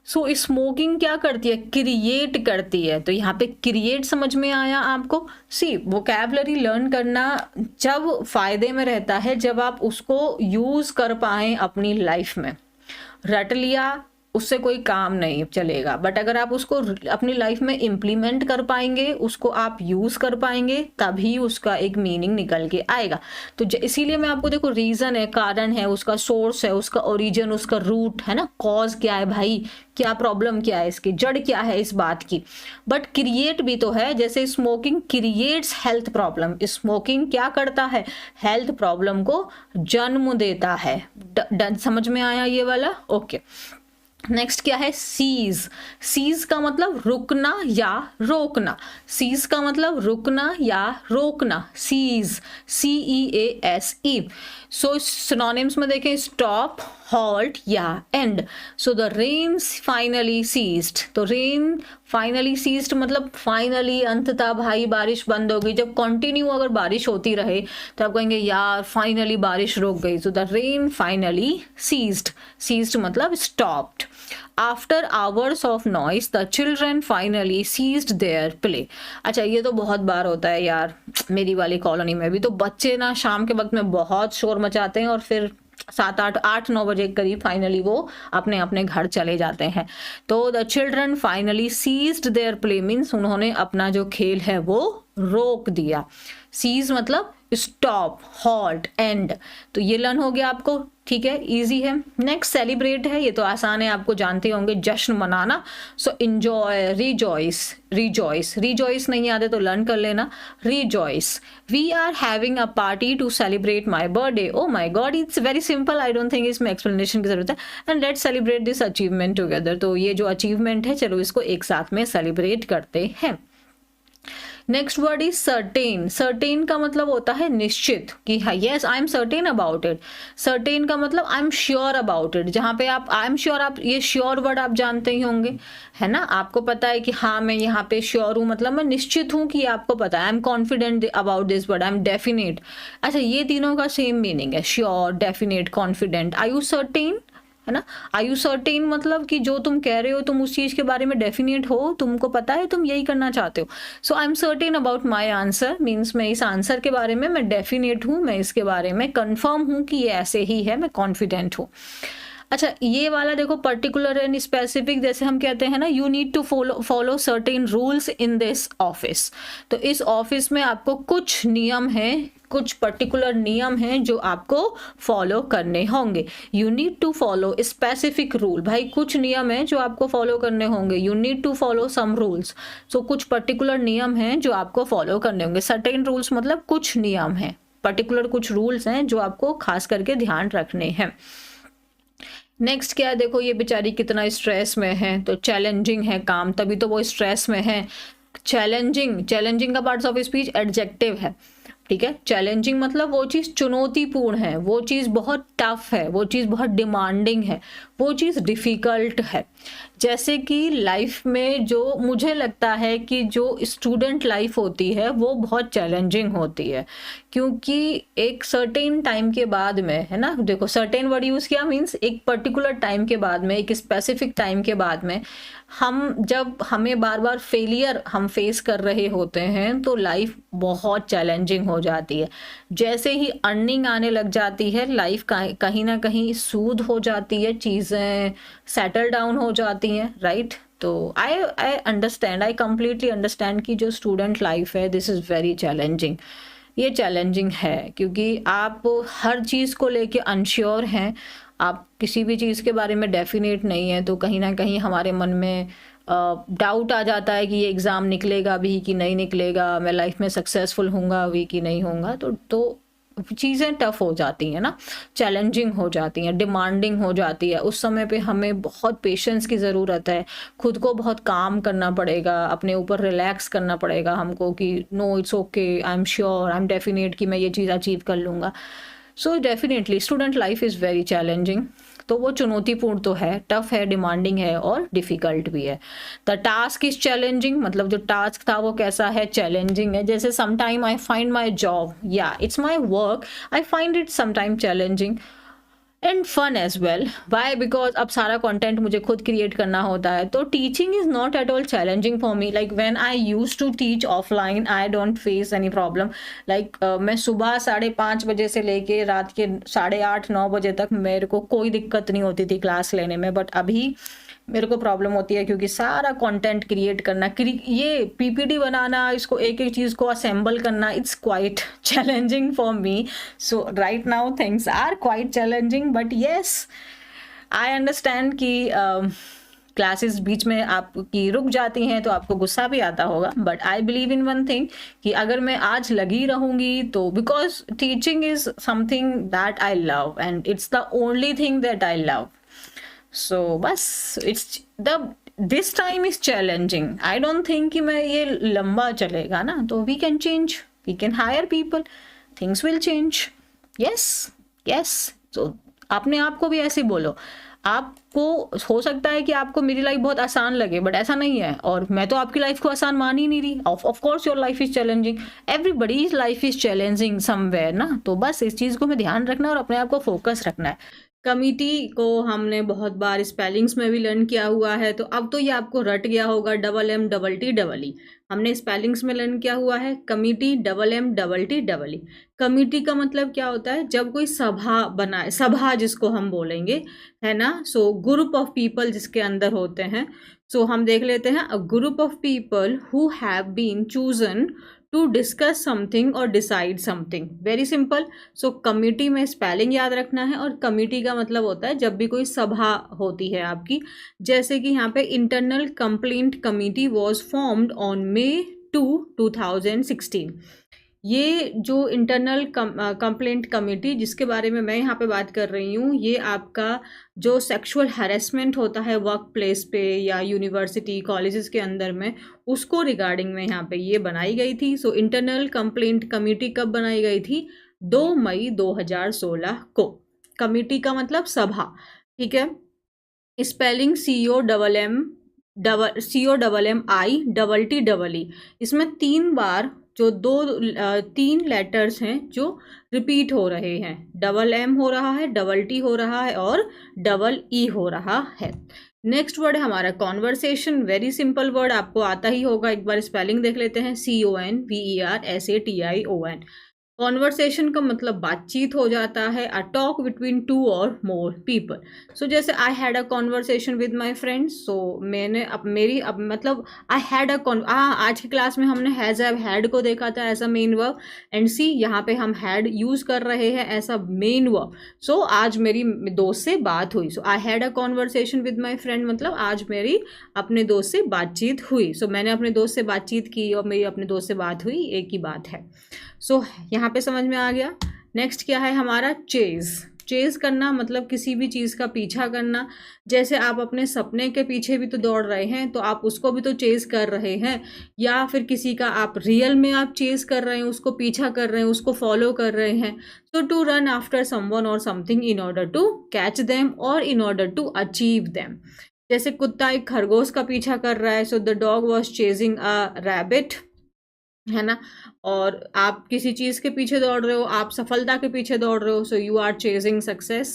सो स्मोकिंग क्या करती है? क्रिएट करती है। तो यहाँ पे क्रिएट समझ में आया आपको? सी वोकैबुलरी लर्न करना जब फायदे में रहता है जब आप उसको यूज कर पाए अपनी लाइफ में। रट लिया उससे कोई काम नहीं चलेगा, बट अगर आप उसको अपनी लाइफ में इम्प्लीमेंट कर पाएंगे, उसको आप यूज कर पाएंगे, तभी उसका एक मीनिंग निकल के आएगा। तो इसीलिए मैं आपको, देखो रीजन है, कारण है, उसका सोर्स है, उसका ओरिजिन, उसका रूट है ना, कॉज क्या है भाई, क्या प्रॉब्लम क्या है, इसकी जड़ क्या है इस बात की। बट क्रिएट भी तो है, जैसे smoking creates health problem. Smoking क्या करता है? हेल्थ प्रॉब्लम को जन्म देता है। समझ में आया ये वाला? ओके। नेक्स्ट क्या है? सीज। सीज का मतलब रुकना या रोकना। सीज का मतलब रुकना या रोकना। Seize, CEASE। सो सिनोनिम्स में देखें, स्टॉप, हॉल्ट या end. So the rain finally ceased. तो रेन फाइनली सीज्ड मतलब फाइनली, अंततः भाई बारिश बंद हो गई। जब कंटिन्यू अगर बारिश होती रहे तो आप कहेंगे यार फाइनली बारिश रुक गई। So the rain finally ceased. Ceased मतलब stopped. After hours of noise the children finally ceased their play. अच्छा, ये तो बहुत बार होता है यार, मेरी वाली कॉलोनी में भी तो बच्चे ना शाम के वक्त में बहुत शोर मचाते हैं और फिर 7-8-9 बजे करीब फाइनली वो अपने अपने घर चले जाते हैं। तो the children finally ceased their play means उन्होंने अपना जो खेल है वो रोक दिया। सीज मतलब स्टॉप, हॉल्ट, एंड। तो ये लर्न हो गया आपको, ठीक है, इजी है। नेक्स्ट सेलिब्रेट है, ये तो आसान है, आपको जानते होंगे, जश्न मनाना। So enjoy, rejoice. Rejoice, rejoice नहीं आते तो लर्न कर लेना, rejoice. We are having a party to celebrate my birthday. Oh my God, it's very simple, I don't think इसमें एक्सप्लेनेशन की जरूरत है। And let's celebrate this achievement together. तो ये जो अचीवमेंट है, चलो इसको एक साथ में सेलिब्रेट करते हैं। Next word is certain. Certain का मतलब होता है निश्चित, कि हाँ yes I am certain about it. Certain का मतलब आई एम श्योर अबाउट इट। जहाँ पे आप आई एम श्योर, आप ये श्योर वर्ड आप जानते ही होंगे, है ना, आपको पता है कि हाँ मैं यहाँ पे श्योर हूँ, मतलब मैं निश्चित हूँ, कि आपको पता है I am confident about this word, I am definite. अच्छा, ये तीनों का सेम मीनिंग है, sure, definite, confident. Are you certain, है ना। आर यू सर्टेन मतलब कि जो तुम कह रहे हो तुम उस चीज के बारे में डेफिनेट हो, तुमको पता है तुम यही करना चाहते हो। So I am certain about my answer means मैं इस आंसर के बारे में मैं डेफिनेट हूँ, मैं इसके बारे में कंफर्म हूँ कि ये ऐसे ही है, मैं कॉन्फिडेंट हूँ। अच्छा, ये वाला देखो पर्टिकुलर एंड स्पेसिफिक, जैसे हम कहते हैं ना, you need to follow certain rules in this office. तो इस ऑफिस में आपको कुछ नियम है कुछ पर्टिकुलर नियम हैं जो आपको फॉलो करने होंगे। You need to follow specific rule. भाई कुछ नियम हैं जो आपको फॉलो करने होंगे। You need to follow some rules. So कुछ पर्टिकुलर नियम हैं जो आपको फॉलो करने होंगे। सर्टेन रूल्स मतलब कुछ नियम हैं, पर्टिकुलर कुछ रूल्स हैं जो आपको खास करके ध्यान रखने हैं। नेक्स्ट क्या है, देखो ये बेचारी कितना स्ट्रेस में है, तो चैलेंजिंग है काम, तभी तो वो स्ट्रेस में है। चैलेंजिंग का पार्ट्स ऑफ स्पीच एडजेक्टिव है, ठीक है। चैलेंजिंग मतलब वो चीज़ चुनौतीपूर्ण है, वो चीज़ बहुत टफ है, वो चीज़ बहुत डिमांडिंग है, वो चीज़ डिफ़िकल्ट है। जैसे कि लाइफ में जो मुझे लगता है कि जो स्टूडेंट लाइफ होती है वो बहुत चैलेंजिंग होती है, क्योंकि एक सर्टेन टाइम के बाद में, है ना, देखो सर्टेन वर्ड यूज़ किया मीन्स एक पर्टिकुलर टाइम के बाद में, एक स्पेसिफिक टाइम के बाद में जब हमें बार बार फेलियर हम फेस कर रहे होते हैं तो लाइफ बहुत चैलेंजिंग हो जाती है। जैसे ही अर्निंग आने लग जाती है लाइफ कहीं ना कहीं सूद हो जाती है, चीज़ें सेटल डाउन हो जाती हैं, राइट। तो I understand, I completely understand कि जो स्टूडेंट लाइफ है दिस इज़ वेरी चैलेंजिंग। ये चैलेंजिंग है क्योंकि आप हर चीज़ को लेके अनश्योर हैं, आप किसी भी चीज़ के बारे में डेफिनेट नहीं है, तो कहीं ना कहीं हमारे मन में डाउट आ जाता है कि ये एग्ज़ाम निकलेगा भी कि नहीं निकलेगा, मैं लाइफ में सक्सेसफुल होऊंगा भी कि नहीं होऊंगा। तो चीज़ें टफ हो जाती हैं ना, चैलेंजिंग हो जाती हैं, डिमांडिंग हो जाती है। उस समय पे हमें बहुत पेशेंस की ज़रूरत है, खुद को बहुत काम करना पड़ेगा, अपने ऊपर रिलैक्स करना पड़ेगा हमको कि no it's okay, I am sure, I am definite कि मैं ये चीज़ अचीव कर लूँगा। So definitely student life is very challenging. तो वो चुनौतीपूर्ण तो है, टफ है, डिमांडिंग है और डिफिकल्ट भी है। द टास्क इज चैलेंजिंग मतलब जो टास्क था वो कैसा है, चैलेंजिंग है। जैसे sometime I find my job, या it's my work, I find it sometime challenging and fun as well. Why? Because अब सारा कंटेंट मुझे खुद क्रिएट करना होता है। तो teaching is not at all challenging for me. Like when I use to teach offline I don't face any problem. Like मैं सुबह 5:30 बजे से लेके रात के 8:30-9 बजे तक मेरे को कोई दिक्कत नहीं होती थी क्लास लेने में। बट अभी मेरे को प्रॉब्लम होती है क्योंकि सारा कंटेंट क्रिएट करना, ये पीपीटी बनाना, इसको एक एक चीज़ को असेंबल करना, it's quite challenging for me. So right now things are quite challenging, but yes I understand कि क्लासेस बीच में आपकी रुक जाती हैं तो आपको गुस्सा भी आता होगा। But I believe in one thing कि अगर मैं आज लगी रहूँगी तो because teaching is something that I love and it's the only thing that I love. So बस it's this time is challenging. I don't think कि मैं ये लंबा चलेगा ना, तो we can change, we can hire people, things will change. Yes yes. तो अपने आप को भी ऐसे बोलो। आपको हो सकता है कि आपको मेरी लाइफ बहुत आसान लगे, बट ऐसा नहीं है, और मैं तो आपकी लाइफ को आसान मान ही नहीं रही। Of course your life is challenging, everybody's life is challenging somewhere ना। तो बस इस चीज़ को में ध्यान रखना है और अपने आप को फोकस रखना है। कमिटी को हमने बहुत बार स्पेलिंग्स में भी लर्न किया हुआ है, तो अब तो ये आपको रट गया होगा, MMTEE। हमने स्पेलिंग्स में लर्न किया हुआ है कमिटी, MMTEE। कमिटी का मतलब क्या होता है, जब कोई सभा बनाए, सभा जिसको हम बोलेंगे, है ना। सो ग्रुप ऑफ पीपल जिसके अंदर होते हैं। सो हम देख लेते हैं, a group of people who have been chosen to discuss something और decide something. Very simple. So committee में स्पेलिंग याद रखना है, और कमिटी का मतलब होता है जब भी कोई सभा होती है आपकी। जैसे कि यहाँ पे internal complaint committee was formed on May 2, 2016। ये जो इंटरनल कंप्लेंट कमेटी जिसके बारे में मैं यहाँ पे बात कर रही हूँ, ये आपका जो सेक्सुअल हैरेसमेंट होता है वर्क प्लेस पे या यूनिवर्सिटी कॉलेजेस के अंदर में, उसको रिगार्डिंग में यहाँ पे ये बनाई गई थी। सो इंटरनल कंप्लेंट कमेटी कब बनाई गई थी? 2 मई 2016 को। कमेटी का मतलब सभा, ठीक है। Spelling COMMITTEE। इसमें 3 बार जो 3 लेटर्स हैं जो रिपीट हो रहे हैं, MM हो रहा है, TT हो रहा है और EE हो रहा है। नेक्स्ट वर्ड है हमारा कॉन्वर्सेशन। वेरी सिंपल वर्ड, आपको आता ही होगा, एक बार स्पेलिंग देख लेते हैं। CONVERSATION। कॉन्वर्सेशन का मतलब बातचीत हो जाता है, अ टॉक बिटवीन टू और मोर पीपल। सो जैसे I had a conversation with my friends, so मैंने अब मतलब आई हैड आज की क्लास में हमने हैज़ हैड को देखा था as a main verb, and see यहाँ पे हम हैड यूज कर रहे हैं as a main verb. So आज मेरी दोस्त से बात हुई, so I had a conversation with my friend मतलब आज मेरी अपने दोस्त से बातचीत हुई। सो मैंने अपने दोस्त से बातचीत की और मेरी अपने दोस्त से बात हुई, एक ही बात है। सो यहाँ पे समझ में आ गया। नेक्स्ट क्या है हमारा, चेज। चेज करना मतलब किसी भी चीज़ का पीछा करना। जैसे आप अपने सपने के पीछे भी तो दौड़ रहे हैं, तो आप उसको भी तो चेज कर रहे हैं, या फिर किसी का आप रियल में आप चेज कर रहे हैं, उसको पीछा कर रहे हैं, उसको फॉलो कर रहे हैं। So to run after someone और something in order to catch them और in order to achieve them. जैसे कुत्ता एक खरगोश का पीछा कर रहा है, so the dog was chasing a rabbit, है ना। और आप किसी चीज के पीछे दौड़ रहे हो, आप सफलता के पीछे दौड़ रहे हो, so you are chasing success.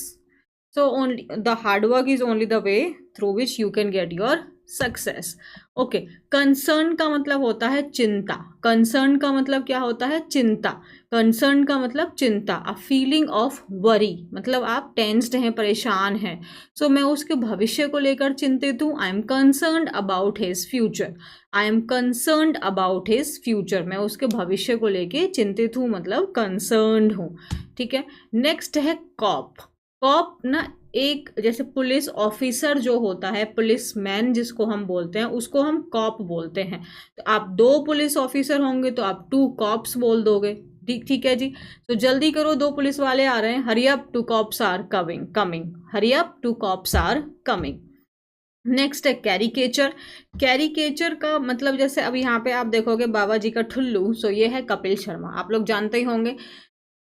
So only the hard work is only the way through which you can get your success. Okay, concern का मतलब होता है चिंता। कंसर्न का मतलब क्या होता है, चिंता। कंसर्न का मतलब चिंता। अ फीलिंग ऑफ वरी मतलब आप टेंस्ड हैं, परेशान हैं। सो मैं उसके भविष्य को लेकर चिंतित हूँ, I am concerned about his future. I am concerned about his future, मैं उसके भविष्य को लेके चिंतित हूँ मतलब कंसर्न्ड हूँ। ठीक है। नेक्स्ट है कॉप। कॉप ना एक जैसे पुलिस ऑफिसर जो होता है, पुलिस मैन जिसको हम बोलते हैं, उसको हम कॉप बोलते हैं। तो आप 2 पुलिस ऑफिसर होंगे तो आप 2 कॉप्स बोल दोगे। ठीक है जी। तो जल्दी करो, 2 पुलिस वाले आ रहे हैं, hurry up 2 cops are coming, hurry up 2 cops are coming. Next है कैरिकेचर। कैरिकेचर का मतलब जैसे अब यहाँ पे आप देखोगे बाबा जी का ठुल्लू, सो ये है कपिल शर्मा, आप लोग जानते ही होंगे,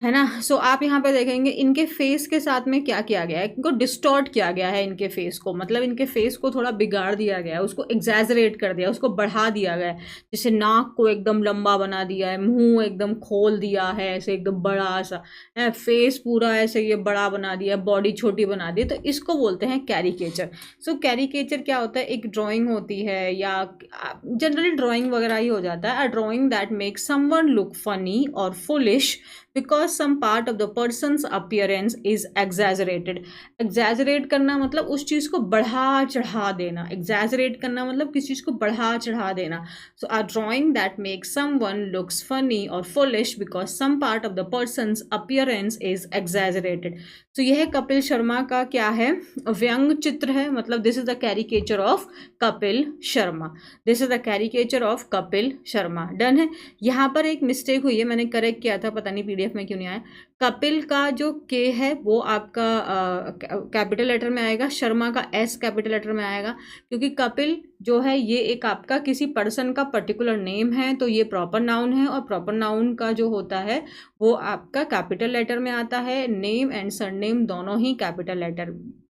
है ना। सो आप यहाँ पे देखेंगे इनके फेस के साथ में क्या किया गया है, इनको डिस्टॉर्ट किया गया है, इनके फेस को मतलब इनके फेस को थोड़ा बिगाड़ दिया गया है, उसको एग्जैजरेट कर दिया, उसको बढ़ा दिया गया है। जैसे नाक को एकदम लंबा बना दिया है, मुंह एकदम खोल दिया है ऐसे एकदम बड़ा सा है, फेस पूरा ऐसे ये बड़ा बना दिया, बॉडी छोटी बना दी, तो इसको बोलते हैं कैरिकेचर। सो कैरिकेचर क्या होता है, एक ड्राइंग होती है या जनरली ड्राइंग वगैरह ही हो जाता है, a drawing that makes someone look funny और foolish because some part of the person's appearance is exaggerated। exaggerate करना मतलब उस चीज़ को बढ़ा चढ़ा देना, exaggerate करना मतलब किसी चीज़ को बढ़ा चढ़ा देना। so a drawing that makes someone looks funny or foolish because some part of the person's appearance is exaggerated। so यह कपिल शर्मा का क्या है, व्यंग चित्र है, मतलब this is the caricature of Kapil Sharma, this is the caricature of Kapil Sharma. Done है। यहाँ पर एक मिस्टेक हुई है, मैंने करेक्ट किया था, पता नहीं पीडीएफ में क्यों नहीं आया। कपिल का जो के है वो आपका कैपिटल लेटर में आएगा, शर्मा का एस कैपिटल लेटर में आएगा, क्योंकि कपिल जो है ये एक आपका किसी पर्सन का पर्टिकुलर नेम है, तो ये प्रॉपर नाउन है, और प्रॉपर नाउन का जो होता है वो आपका कैपिटल लेटर में आता है। नेम एंड सरनेम दोनों ही capital letter,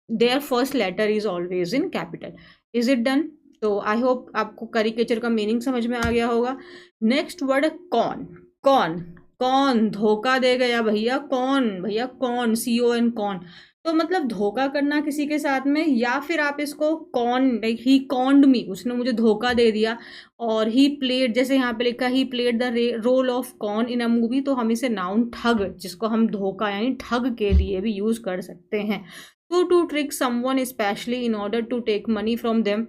their first letter is always in capital. Is it done? तो आई होप आपको कैरिकेचर का मीनिंग समझ में आ गया होगा। नेक्स्ट वर्ड कौन। कौन कौन धोखा दे गया भैया, कौन भैया, कौन CON कौन, तो मतलब धोखा करना किसी के साथ में, या फिर आप इसको कौन, लाइक ही कॉन्ड मी, उसने मुझे धोखा दे दिया। और ही प्लेड, जैसे यहाँ पे लिखा he played the role of con in a movie, तो हम इसे नाउन ठग, जिसको हम धोखा यानी ठग के लिए भी यूज कर सकते हैं। To trick someone specially in order to take money from them.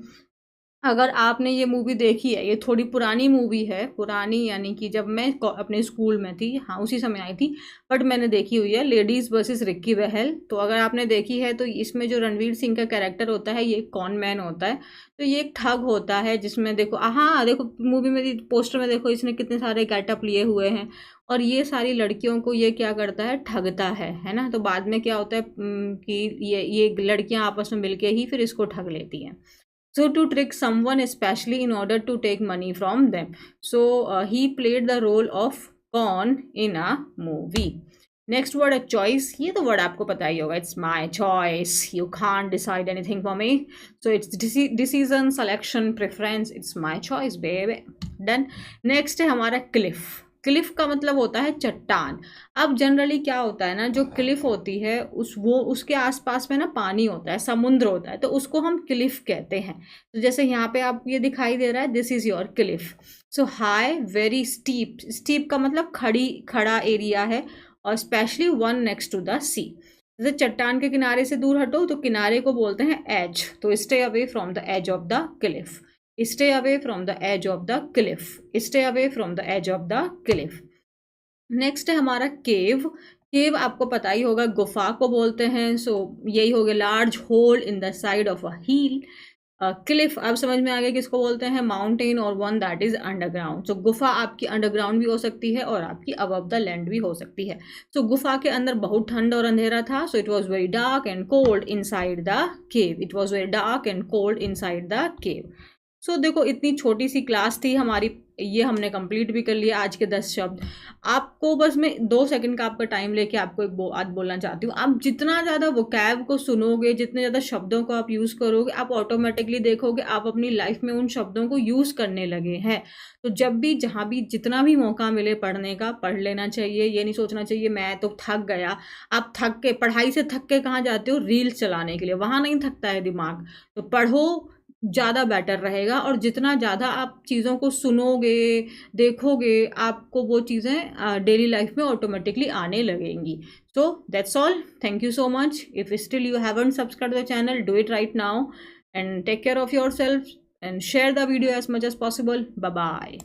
अगर आपने ये मूवी देखी है, ये थोड़ी पुरानी मूवी है, पुरानी यानी कि जब मैं अपने स्कूल में थी, हाँ उसी समय आई थी, बट मैंने देखी हुई है, लेडीज वर्सेस रिक्की बहल। तो अगर आपने देखी है तो इसमें जो रणवीर सिंह का कैरेक्टर होता है ये कॉन मैन होता है। तो ये एक ठग होता है जिसमें देखो, हाँ देखो मूवी में पोस्टर में देखो इसने कितने सारे गेटअप लिए हुए हैं, और ये सारी लड़कियों को ये क्या करता है, ठगता है ना। तो बाद में क्या होता है कि ये लड़कियां आपस में मिलके ही फिर इसको ठग लेती हैं। So to trick someone especially in order to take money from them. So he played the role of con in a movie. Next word है choice। ये तो word आपको पता ही होगा, it's my choice, you can't decide anything for me, so it's decision, selection, preference, it's my choice baby। Done। Next है हमारा cliff। Cliff का मतलब होता है चट्टान। अब जनरली क्या होता है ना, जो क्लिफ होती है उसके आसपास में ना पानी होता है, समुद्र होता है, तो उसको हम क्लिफ कहते हैं। तो जैसे यहाँ पे आप ये दिखाई दे रहा है, this is your cliff. So high, very steep, steep का मतलब खड़ा एरिया है, और especially one next to the sea. जैसे चट्टान के किनारे से दूर हटो तो किनारे को बोलते हैं एज, तो stay away from the edge of the cliff, stay away from the edge of the cliff, stay away from the edge of the cliff. Next है हमारा केव। केव आपको पता ही होगा, गुफा को बोलते हैं। सो यही हो गया, large whole in the side of a hill. Cliff अब समझ में आ गया किसको बोलते हैं, माउंटेन, और वन दैट इज अंडरग्राउंड। सो गुफा आपकी अंडरग्राउंड भी हो सकती है और आपकी अबव द लैंड भी हो सकती है। सो गुफा के अंदर बहुत ठंड और अंधेरा था। So it was very dark and cold inside the cave, it was very dark and cold inside the cave. So देखो, इतनी छोटी सी क्लास थी हमारी, ये हमने कंप्लीट भी कर लिया आज के 10 शब्द। आपको बस मैं 2 सेकंड का आपका टाइम लेके आपको एक बात बोलना चाहती हूँ। आप जितना ज़्यादा वोकैब को सुनोगे, जितने ज़्यादा शब्दों को आप यूज़ करोगे, आप ऑटोमेटिकली देखोगे आप अपनी लाइफ में उन शब्दों को यूज़ करने लगे हैं। तो जब भी, जहाँ भी, जितना भी मौका मिले पढ़ने का, पढ़ लेना चाहिए। ये नहीं सोचना चाहिए मैं तो थक गया। आप थक के, पढ़ाई से थक के कहाँ जाते हो, रील्स चलाने के लिए, वहाँ नहीं थकता है दिमाग। तो पढ़ो, ज़्यादा बेटर रहेगा। और जितना ज़्यादा आप चीज़ों को सुनोगे, देखोगे, आपको वो चीज़ें डेली लाइफ में ऑटोमेटिकली आने लगेंगी। So that's all, thank you so much. If still you haven't subscribe the channel, do it right now, and take care of your self, and share the video as much as possible. Bye bye.